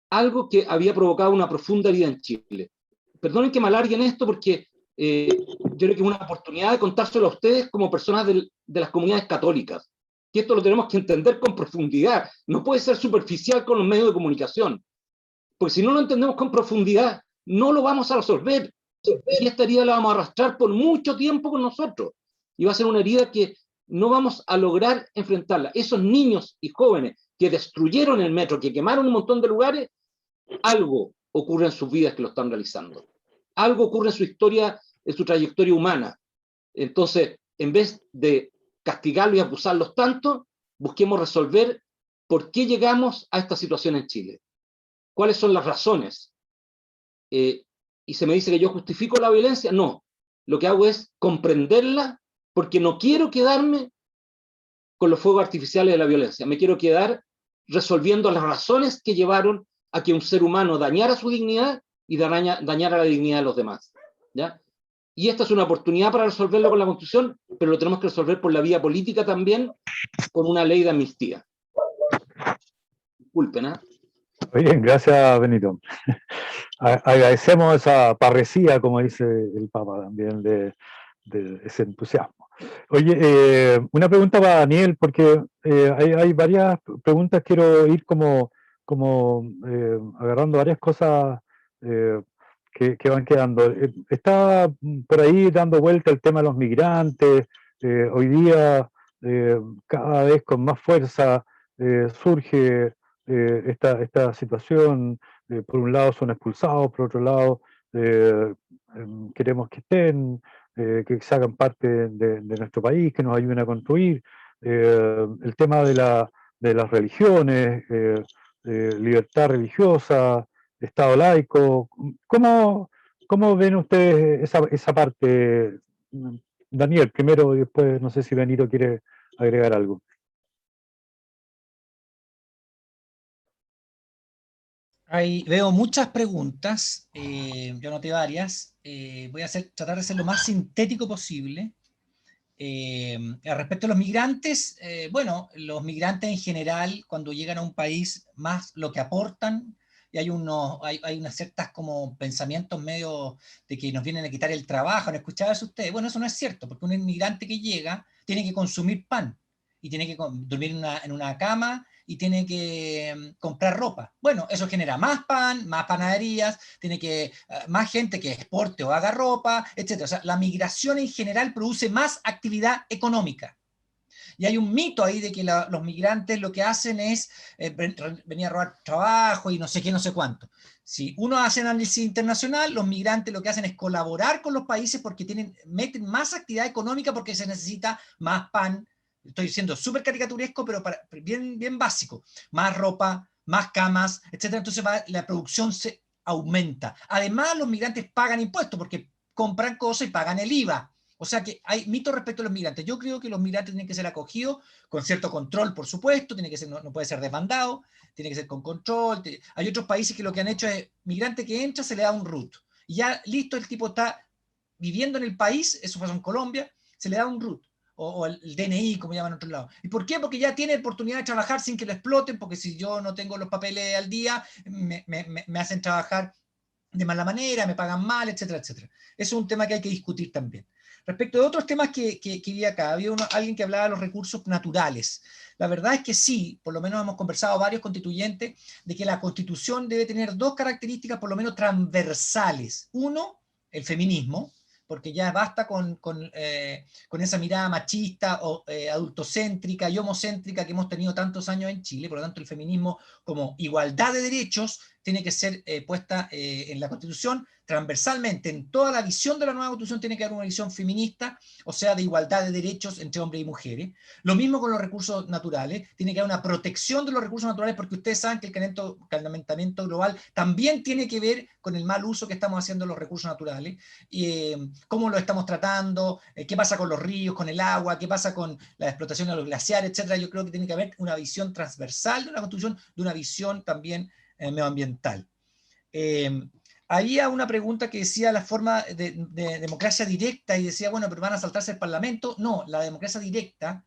algo que había provocado una profunda herida en Chile. Perdonen que me alargue en esto porque yo creo que es una oportunidad de contárselo a ustedes como personas de las comunidades católicas. Que esto lo tenemos que entender con profundidad. No puede ser superficial con los medios de comunicación. Porque si no lo entendemos con profundidad, no lo vamos a resolver. Y esta herida la vamos a arrastrar por mucho tiempo con nosotros. Y va a ser una herida que no vamos a lograr enfrentarla. Esos niños y jóvenes que destruyeron el metro, que quemaron un montón de lugares, algo ocurre en sus vidas que lo están realizando. Algo ocurre en su historia, en su trayectoria humana. Entonces, en vez de castigarlos y acusarlos tanto, busquemos resolver por qué llegamos a esta situación en Chile. ¿Cuáles son las razones? Y se me dice que yo justifico la violencia. No, lo que hago es comprenderla porque no quiero quedarme con los fuegos artificiales de la violencia. Me quiero quedar resolviendo las razones que llevaron a que un ser humano dañara su dignidad y dañara la dignidad de los demás. ¿Ya? Y esta es una oportunidad para resolverlo con la Constitución, pero lo tenemos que resolver por la vía política también, con una ley de amnistía. Disculpen, ¿eh? Muy bien, gracias, Benito. Agradecemos esa parresía, como dice el Papa, también de ese entusiasmo. Oye, una pregunta para Daniel, porque hay varias preguntas, quiero ir como agarrando varias cosas que van quedando. Está por ahí dando vuelta el tema de los migrantes. Hoy día, cada vez con más fuerza, surge esta situación. Por un lado son expulsados, por otro lado queremos que estén, que se hagan parte de nuestro país, que nos ayuden a construir. El tema de las religiones, libertad religiosa, Estado laico. ¿Cómo ven ustedes esa parte? Daniel, primero, y después no sé si Benito quiere agregar algo. Veo muchas preguntas, yo anoté varias, voy a tratar de ser lo más sintético posible. Respecto a los migrantes, bueno, los migrantes en general, cuando llegan a un país, más lo que aportan, y hay unas ciertas como pensamientos medio de que nos vienen a quitar el trabajo. ¿No escuchaban eso ustedes? Bueno, eso no es cierto, porque un inmigrante que llega tiene que consumir pan, y tiene que dormir en una cama, y tiene que comprar ropa. Bueno, eso genera más pan, más panaderías, tiene que más gente que exporte o haga ropa, etc. O sea, la migración en general produce más actividad económica. Y hay un mito ahí de que los migrantes lo que hacen es venir a robar trabajo y no sé qué, no sé cuánto. Si uno hace análisis internacional, los migrantes lo que hacen es colaborar con los países porque meten más actividad económica porque se necesita más pan. Estoy siendo súper caricaturesco, pero bien básico. Más ropa, más camas, etc. Entonces la producción se aumenta. Además, los migrantes pagan impuestos porque compran cosas y pagan el IVA. O sea que hay mitos respecto a los migrantes. Yo creo que los migrantes tienen que ser acogidos con cierto control, por supuesto, tiene que ser, no puede ser demandado, tiene que ser con control. Hay otros países que lo que han hecho es, migrante que entra se le da un RUT. Y ya listo, el tipo está viviendo en el país, eso pasó en Colombia, se le da un RUT. O el DNI, como llaman en otro lado. ¿Y por qué? Porque ya tiene oportunidad de trabajar sin que lo exploten, porque si yo no tengo los papeles al día, me hacen trabajar de mala manera, me pagan mal, etcétera, etcétera. Eso es un tema que hay que discutir también. Respecto de otros temas que vi acá, había alguien que hablaba de los recursos naturales. La verdad es que sí, por lo menos hemos conversado varios constituyentes, de que la Constitución debe tener dos características por lo menos transversales. Uno, el feminismo, porque ya basta con esa mirada machista o adultocéntrica y homocéntrica que hemos tenido tantos años en Chile. Por lo tanto, el feminismo como igualdad de derechos tiene que ser puesta en la Constitución transversalmente. En toda la visión de la nueva Constitución tiene que haber una visión feminista, o sea, de igualdad de derechos entre hombres y mujeres. Lo mismo con los recursos naturales, tiene que haber una protección de los recursos naturales, porque ustedes saben que el calentamiento global también tiene que ver con el mal uso que estamos haciendo de los recursos naturales, y cómo lo estamos tratando, qué pasa con los ríos, con el agua, qué pasa con la explotación de los glaciares, etcétera. Yo creo que tiene que haber una visión transversal de la Constitución, de una visión también medioambiental. Había una pregunta que decía la forma de democracia directa, y decía, bueno, pero van a saltarse el Parlamento. No, la democracia directa,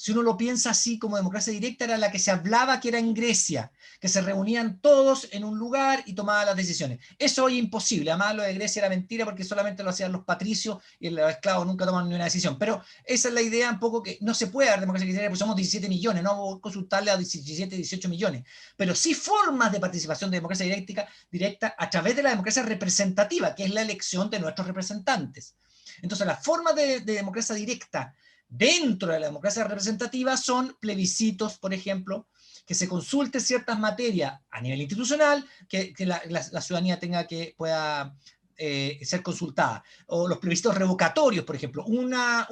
si uno lo piensa así como democracia directa, era la que se hablaba que era en Grecia, que se reunían todos en un lugar y tomaban las decisiones. Eso hoy es imposible. Además, lo de Grecia era mentira, porque solamente lo hacían los patricios y los esclavos nunca toman ni una decisión. Pero esa es la idea un poco, que no se puede dar democracia directa porque somos 17 millones, no vamos a consultarle a 17, 18 millones. Pero sí formas de participación de democracia directa a través de la democracia representativa, que es la elección de nuestros representantes. Entonces, las formas de democracia directa dentro de la democracia representativa son plebiscitos, por ejemplo, que se consulte ciertas materias a nivel institucional, que la ciudadanía pueda ser consultada. O los plebiscitos revocatorios, por ejemplo. Una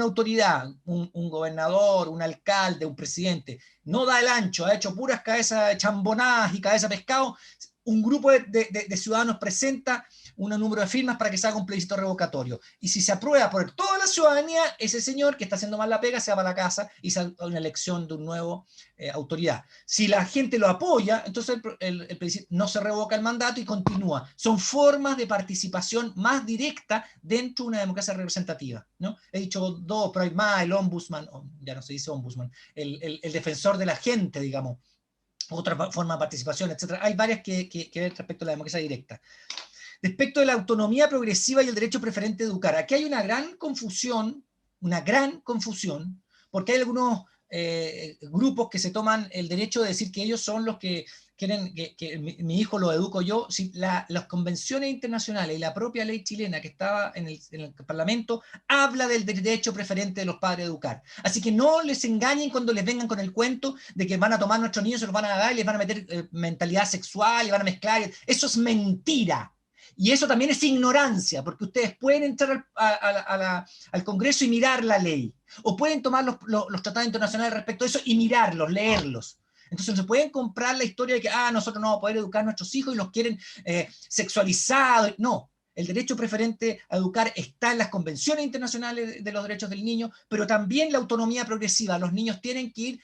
autoridad, un gobernador, un alcalde, un presidente, no da el ancho, ha hecho puras cabezas chambonadas y cabeza pescado. Un grupo de ciudadanos presenta un número de firmas para que se haga un plebiscito revocatorio. Y si se aprueba por toda la ciudadanía, ese señor que está haciendo mal la pega se va para la casa y se hace una elección de un nuevo autoridad. Si la gente lo apoya, entonces el plebiscito no se revoca el mandato y continúa. Son formas de participación más directa dentro de una democracia representativa, ¿no? He dicho dos, pero hay más: el ombudsman, ya no se dice ombudsman, el defensor de la gente, digamos, otra forma de participación, etc. Hay varias que ver respecto a la democracia directa. Respecto de la autonomía progresiva y el derecho preferente de educar, aquí hay una gran confusión, porque hay algunos grupos que se toman el derecho de decir que ellos son los que quieren que mi hijo lo educo yo. Si las convenciones internacionales y la propia ley chilena que estaba en el Parlamento habla del derecho preferente de los padres a educar. Así que no les engañen cuando les vengan con el cuento de que van a tomar a nuestros niños, se los van a dar y les van a meter mentalidad sexual y van a mezclar. Eso es mentira. Y eso también es ignorancia, porque ustedes pueden entrar al Congreso y mirar la ley, o pueden tomar los tratados internacionales respecto a eso y mirarlos, leerlos. Entonces no se pueden comprar la historia de que nosotros no vamos a poder educar a nuestros hijos y los quieren sexualizados. No, el derecho preferente a educar está en las convenciones internacionales de los derechos del niño, pero también la autonomía progresiva. Los niños tienen que ir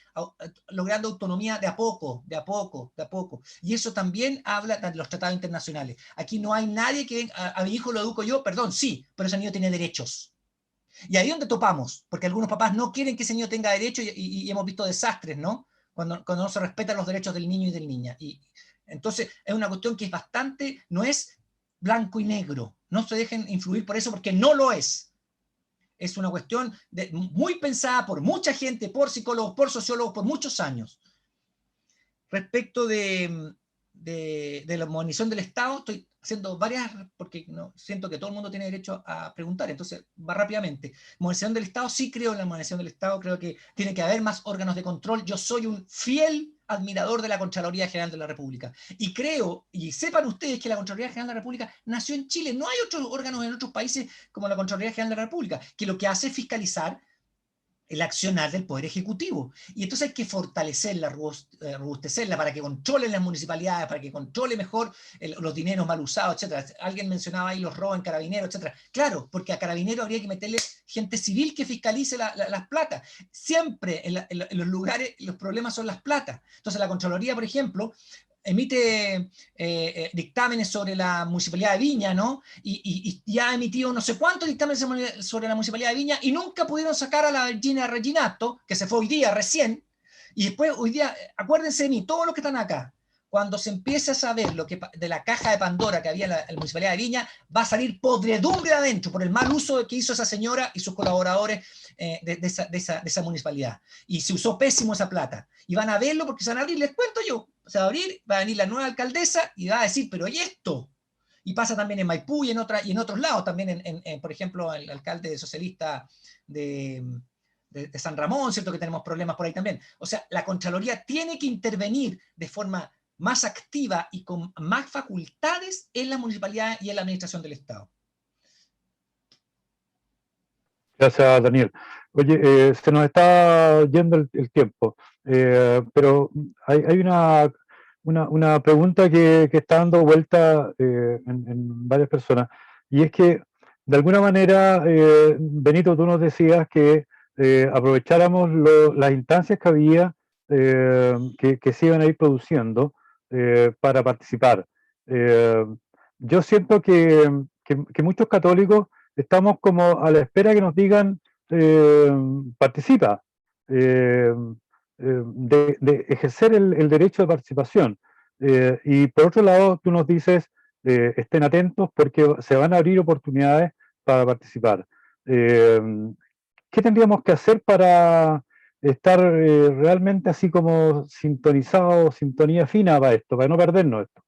logrando autonomía de a poco. Y eso también habla de los tratados internacionales. Aquí no hay nadie que a mi hijo lo educo yo, perdón, sí, pero ese niño tiene derechos. Y ahí es donde topamos, porque algunos papás no quieren que ese niño tenga derechos y hemos visto desastres, ¿no? Cuando no se respetan los derechos del niño y del niña. Y entonces es una cuestión que es bastante, no es blanco y negro. No se dejen influir por eso, porque no lo es. Es una cuestión muy pensada por mucha gente, por psicólogos, por sociólogos, por muchos años. Respecto de la modernización del Estado, estoy haciendo varias, porque siento que todo el mundo tiene derecho a preguntar, entonces va rápidamente. Modernización del Estado, sí creo en la modernización del Estado, creo que tiene que haber más órganos de control. Yo soy un fiel admirador de la Contraloría General de la República. Y creo, y sepan ustedes, que la Contraloría General de la República nació en Chile. No hay otros órganos en otros países como la Contraloría General de la República, que lo que hace es fiscalizar el accionar del Poder Ejecutivo. Y entonces hay que fortalecerla, robustecerla, para que controle las municipalidades, para que controle mejor los dineros mal usados, etc. Alguien mencionaba ahí los robos en Carabineros, etc. Claro, porque a Carabineros habría que meterle gente civil que fiscalice las platas. Siempre en los lugares los problemas son las platas. Entonces la Contraloría, por ejemplo, emite dictámenes sobre la Municipalidad de Viña, ¿no? Y ha emitido no sé cuántos dictámenes sobre la Municipalidad de Viña, y nunca pudieron sacar a la Virginia Reginato, que se fue hoy día recién, y después hoy día, acuérdense de mí, todos los que están acá, cuando se empiece a saber lo que, de la caja de Pandora que había en la Municipalidad de Viña, va a salir podredumbre de adentro por el mal uso que hizo esa señora y sus colaboradores de esa municipalidad. Y se usó pésimo esa plata. Y van a verlo porque se van a abrir, les cuento yo, se va a abrir, va a venir la nueva alcaldesa y va a decir, pero ¿y esto? Y pasa también en Maipú y en otros lados, también por ejemplo, el alcalde socialista de San Ramón, ¿cierto? Que tenemos problemas por ahí también. O sea, la Contraloría tiene que intervenir de forma más activa y con más facultades en la municipalidad y en la administración del Estado. Gracias, Daniel. Oye, se nos está yendo el tiempo, pero hay una pregunta que está dando vuelta en varias personas, y es que, de alguna manera, Benito, tú nos decías que aprovecháramos las instancias que había, que se iban a ir produciendo para participar. Yo siento que muchos católicos estamos como a la espera que nos digan, participa, de ejercer el derecho de participación. Y por otro lado, tú nos dices, estén atentos porque se van a abrir oportunidades para participar. ¿Qué tendríamos que hacer para estar realmente así como sintonizados, sintonía fina para esto, para no perdernos esto?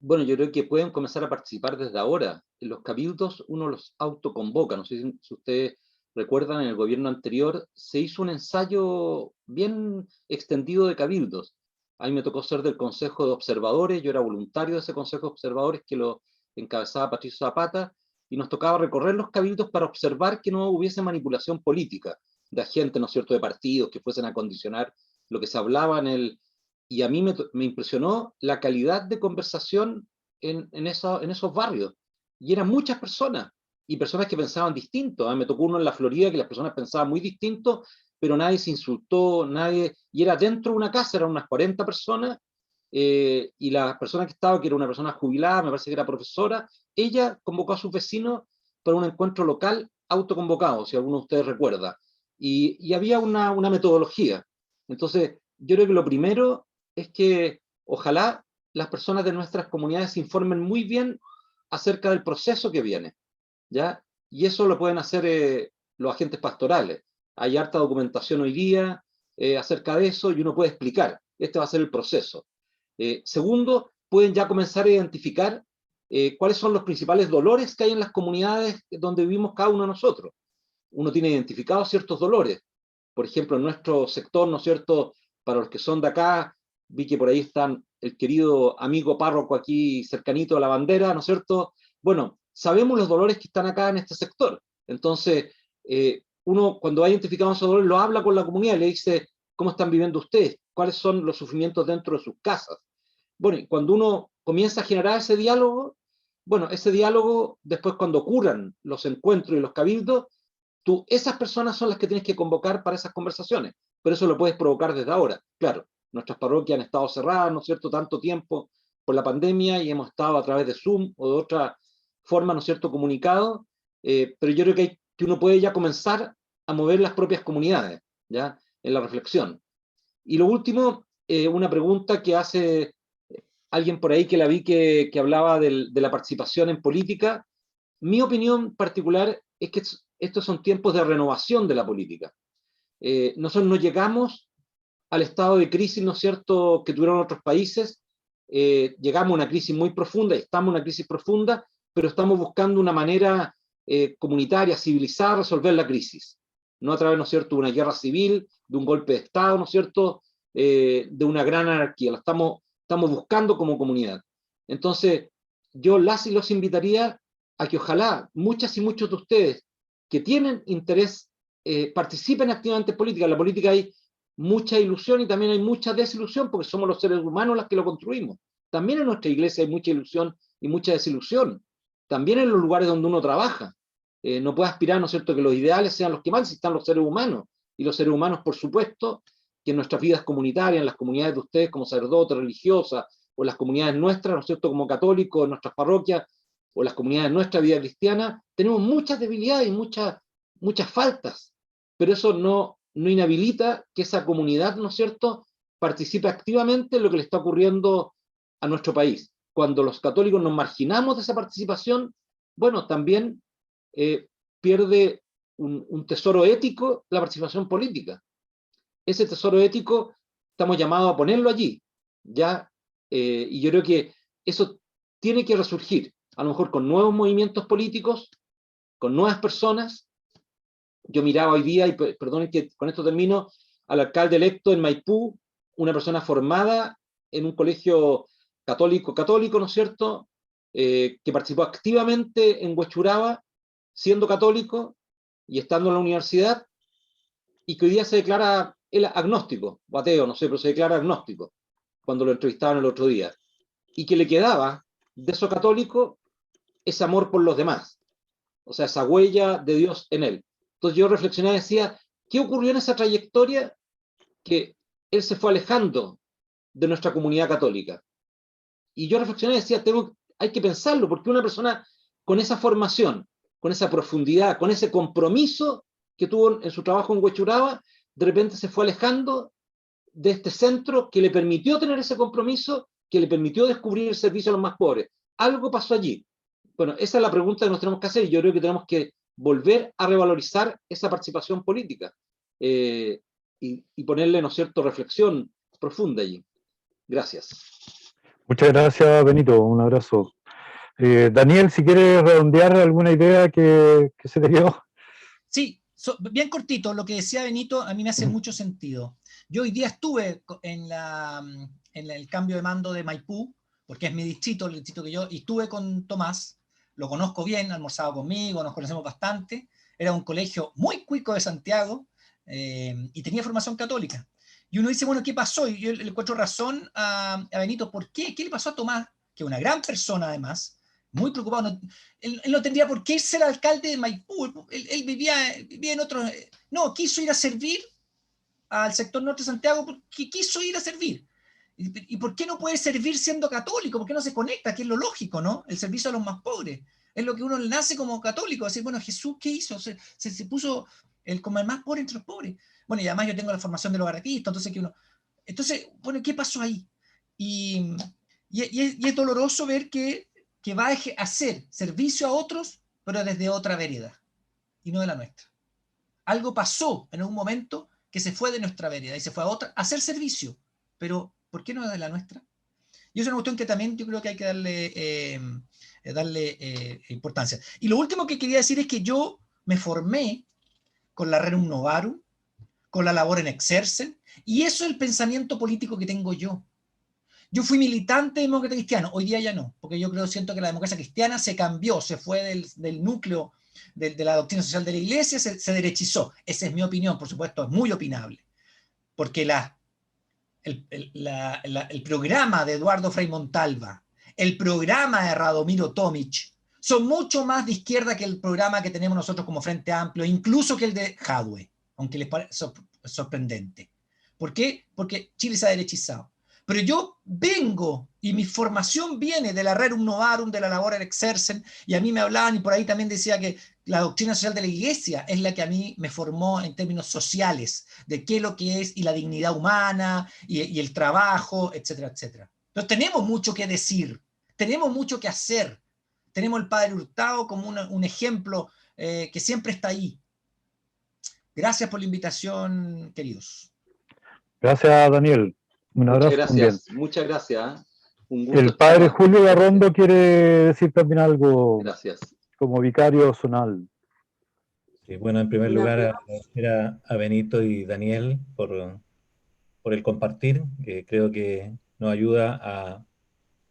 Bueno, yo creo que pueden comenzar a participar desde ahora. En los cabildos uno los autoconvoca. No sé si ustedes recuerdan, en el gobierno anterior se hizo un ensayo bien extendido de cabildos. A mí me tocó ser del Consejo de Observadores, yo era voluntario de ese Consejo de Observadores que lo encabezaba Patricio Zapata, y nos tocaba recorrer los cabildos para observar que no hubiese manipulación política de agentes, ¿no es cierto?, de partidos que fuesen a condicionar lo que se hablaba en el... Y a mí me impresionó la calidad de conversación en esos barrios. Y eran muchas personas, y personas que pensaban distinto. A mí me tocó uno en la Florida que las personas pensaban muy distinto, pero nadie se insultó, nadie... Y era dentro de una casa, eran unas 40 personas, y la persona que estaba, que era una persona jubilada, me parece que era profesora, ella convocó a sus vecinos para un encuentro local autoconvocado, si alguno de ustedes recuerda. Y había una metodología. Entonces, yo creo que lo primero es que ojalá las personas de nuestras comunidades se informen muy bien acerca del proceso que viene, ¿ya? Y eso lo pueden hacer los agentes pastorales. Hay harta documentación hoy día acerca de eso, y uno puede explicar, este va a ser el proceso. Segundo, pueden ya comenzar a identificar cuáles son los principales dolores que hay en las comunidades donde vivimos cada uno de nosotros. Uno tiene identificados ciertos dolores. Por ejemplo, en nuestro sector, ¿no es cierto?, para los que son de acá, vi que por ahí están el querido amigo párroco aquí cercanito a la bandera, ¿no es cierto? Bueno, sabemos los dolores que están acá en este sector. Entonces, uno cuando ha identificado esos dolores lo habla con la comunidad y le dice, ¿cómo están viviendo ustedes? ¿Cuáles son los sufrimientos dentro de sus casas? Bueno, y cuando uno comienza a generar ese diálogo, bueno, ese diálogo, después cuando ocurran los encuentros y los cabildos, esas personas son las que tienes que convocar para esas conversaciones, pero eso lo puedes provocar desde ahora. Claro, nuestras parroquias han estado cerradas, ¿no es cierto?, tanto tiempo por la pandemia, y hemos estado a través de Zoom o de otra forma, ¿no es cierto?, comunicado, pero yo creo que uno puede ya comenzar a mover las propias comunidades, ¿ya?, en la reflexión. Y lo último, una pregunta que hace alguien por ahí que la vi que hablaba de la participación en política. Mi opinión particular es que estos son tiempos de renovación de la política. Nosotros no llegamos al estado de crisis, ¿no es cierto?, que tuvieron otros países. Llegamos a una crisis muy profunda, y estamos en una crisis profunda, pero estamos buscando una manera comunitaria, civilizada, de resolver la crisis. No a través, ¿no es cierto?, de una guerra civil, de un golpe de Estado, ¿no es cierto?, de una gran anarquía. La estamos buscando como comunidad. Entonces, yo las y los invitaría a que ojalá muchas y muchos de ustedes que tienen interés participen activamente en política. En la política hay mucha ilusión y también hay mucha desilusión, porque somos los seres humanos los que lo construimos. También en nuestra iglesia hay mucha ilusión y mucha desilusión. También en los lugares donde uno trabaja. No puede aspirar, ¿no es cierto?, que los ideales sean los que más, si están los seres humanos. Y los seres humanos, por supuesto, que en nuestras vidas comunitarias, en las comunidades de ustedes como sacerdotes, religiosas, o en las comunidades nuestras, ¿no es cierto?, como católicos, en nuestras parroquias, o las comunidades de nuestra vida cristiana, tenemos muchas debilidades y muchas faltas, pero eso no inhabilita que esa comunidad, ¿no es cierto?, participe activamente en lo que le está ocurriendo a nuestro país. Cuando los católicos nos marginamos de esa participación, bueno, también pierde un tesoro ético la participación política. Ese tesoro ético estamos llamados a ponerlo allí, ¿ya? Y yo creo que eso tiene que resurgir, a lo mejor con nuevos movimientos políticos, con nuevas personas. Yo miraba hoy día, y perdonen que con esto termino, al alcalde electo en Maipú, una persona formada en un colegio católico, ¿no es cierto?, que participó activamente en Huechuraba, siendo católico y estando en la universidad, y que hoy día se declara él agnóstico, o ateo, no sé, pero se declara agnóstico, cuando lo entrevistaban el otro día, y que le quedaba de eso católico ese amor por los demás, o sea, esa huella de Dios en él. Entonces yo reflexionaba y decía, ¿qué ocurrió en esa trayectoria que él se fue alejando de nuestra comunidad católica? Y yo reflexionaba y decía, hay que pensarlo, porque una persona con esa formación, con esa profundidad, con ese compromiso que tuvo en su trabajo en Huechuraba, de repente se fue alejando de este centro que le permitió tener ese compromiso, que le permitió descubrir el servicio a los más pobres. Algo pasó allí. Bueno, esa es la pregunta que nos tenemos que hacer, y yo creo que tenemos que volver a revalorizar esa participación política y ponerle, ¿no es cierto?, reflexión profunda allí. Gracias. Muchas gracias, Benito. Un abrazo. Daniel, si quieres redondear alguna idea que se te quedó. Sí, bien cortito, lo que decía Benito a mí me hace mucho sentido. Yo hoy día estuve en el cambio de mando de Maipú, porque es mi distrito, el distrito que yo, y estuve con Tomás, lo conozco bien, ha almorzado conmigo, nos conocemos bastante, era un colegio muy cuico de Santiago, y tenía formación católica. Y uno dice, bueno, ¿qué pasó? Y yo le encuentro razón a Benito, ¿por qué? ¿Qué le pasó a Tomás? Que es una gran persona además, muy preocupado, él no tendría por qué ser alcalde de Maipú, él vivía en otro, no, quiso ir a servir al sector norte de Santiago porque quiso ir a servir. ¿Y por qué no puede servir siendo católico? ¿Por qué no se conecta? Que es lo lógico, ¿no? El servicio a los más pobres. Es lo que uno nace como católico, decir, bueno, Jesús, ¿qué hizo? Se puso como el más pobre entre los pobres. Bueno, y además yo tengo la formación de los baratistas, entonces, bueno, ¿qué pasó ahí? Y es doloroso ver que va a hacer servicio a otros, pero desde otra vereda, y no de la nuestra. Algo pasó en un momento que se fue de nuestra vereda y se fue a otra a hacer servicio, pero ¿por qué no de la nuestra? Y es una cuestión que también yo creo que hay que darle importancia. Y lo último que quería decir es que yo me formé con la Rerum Novarum, con la labor en Exercen, y eso es el pensamiento político que tengo yo. Yo fui militante demócrata cristiano, hoy día ya no, porque yo siento que la democracia cristiana se cambió, se fue del núcleo de la doctrina social de la iglesia, se derechizó. Esa es mi opinión, por supuesto, es muy opinable, porque el programa de Eduardo Frei Montalva, el programa de Radomiro Tomic, son mucho más de izquierda que el programa que tenemos nosotros como Frente Amplio, incluso que el de Jadwe, aunque les parece sorprendente. ¿Por qué? Porque Chile se ha derechizado. Pero yo vengo, y mi formación viene de la Rerum Novarum, de la labor en Exercen, y a mí me hablaban, y por ahí también decía que la doctrina social de la iglesia es la que a mí me formó en términos sociales, de qué es lo que es, y la dignidad humana, y el trabajo, etcétera, etcétera. Entonces tenemos mucho que decir, tenemos mucho que hacer. Tenemos el Padre Hurtado como un ejemplo que siempre está ahí. Gracias por la invitación, queridos. Gracias, Daniel. Un abrazo también. Muchas gracias. Un gusto El padre estar. Julio Garrondo quiere decir también algo. Gracias. Como vicario zonal. Sí, bueno, en primer lugar, agradecer a Benito y Daniel por el compartir, que creo que nos ayuda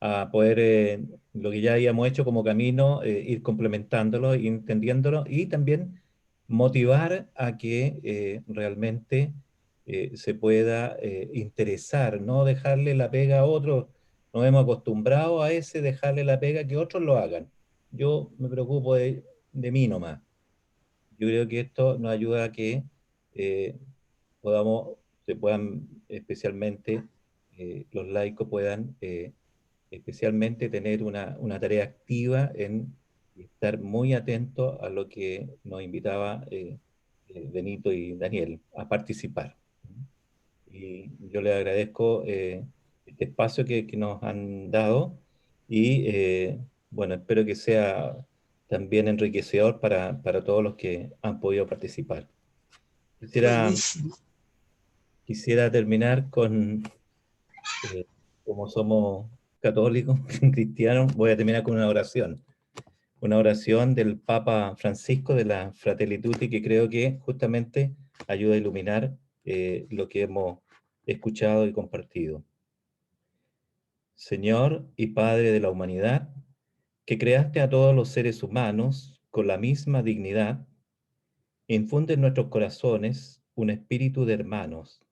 a poder, lo que ya habíamos hecho como camino, ir complementándolo, ir entendiéndolo y también motivar a que realmente se pueda interesar, no dejarle la pega a otros. Nos hemos acostumbrado a dejarle la pega que otros lo hagan. Yo me preocupo de mí nomás. Yo creo que esto nos ayuda a que eh, se puedan, especialmente los laicos puedan especialmente tener una tarea activa en estar muy atentos a lo que nos invitaba Benito y Daniel a participar. y yo le agradezco este espacio que nos han dado y bueno, espero que sea también enriquecedor para todos los que han podido participar. Buenísimo. Quisiera terminar con, como somos católicos, cristianos, voy a terminar con una oración del Papa Francisco de la Fratelli Tutti, que creo que justamente ayuda a iluminar lo que hemos escuchado y compartido. Señor y Padre de la humanidad, que creaste a todos los seres humanos con la misma dignidad, infunde en nuestros corazones un espíritu de hermanos.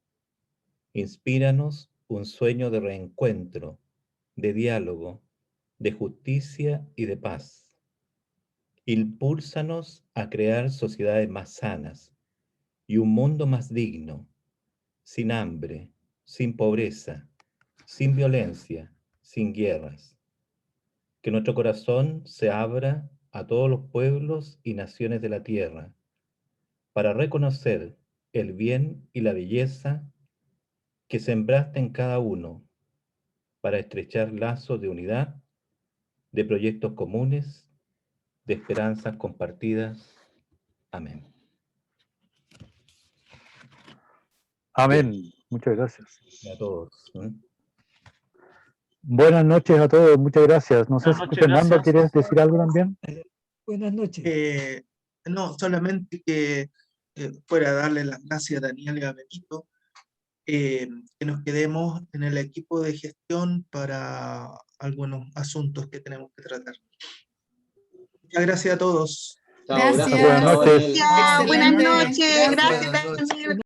Inspíranos un sueño de reencuentro, de diálogo, de justicia y de paz. Impúlsanos a crear sociedades más sanas y un mundo más digno, sin hambre, sin pobreza, sin violencia, sin guerras. Que nuestro corazón se abra a todos los pueblos y naciones de la tierra para reconocer el bien y la belleza que sembraste en cada uno, para estrechar lazos de unidad, de proyectos comunes, de esperanzas compartidas. Amén. Amén. Muchas gracias. Y a todos. Buenas noches a todos. Muchas gracias. No sé Buenas si noches, Fernando, gracias. ¿quieres decir algo también? Buenas noches. No, solamente que fuera a darle las gracias a Daniel y a Benito, que nos quedemos en el equipo de gestión para algunos asuntos que tenemos que tratar. Muchas gracias a todos. Chao, Gracias. Buenas chao, noches. Daniel. Ya, buenas Excelente. noches. Gracias. Gracias, Daniel.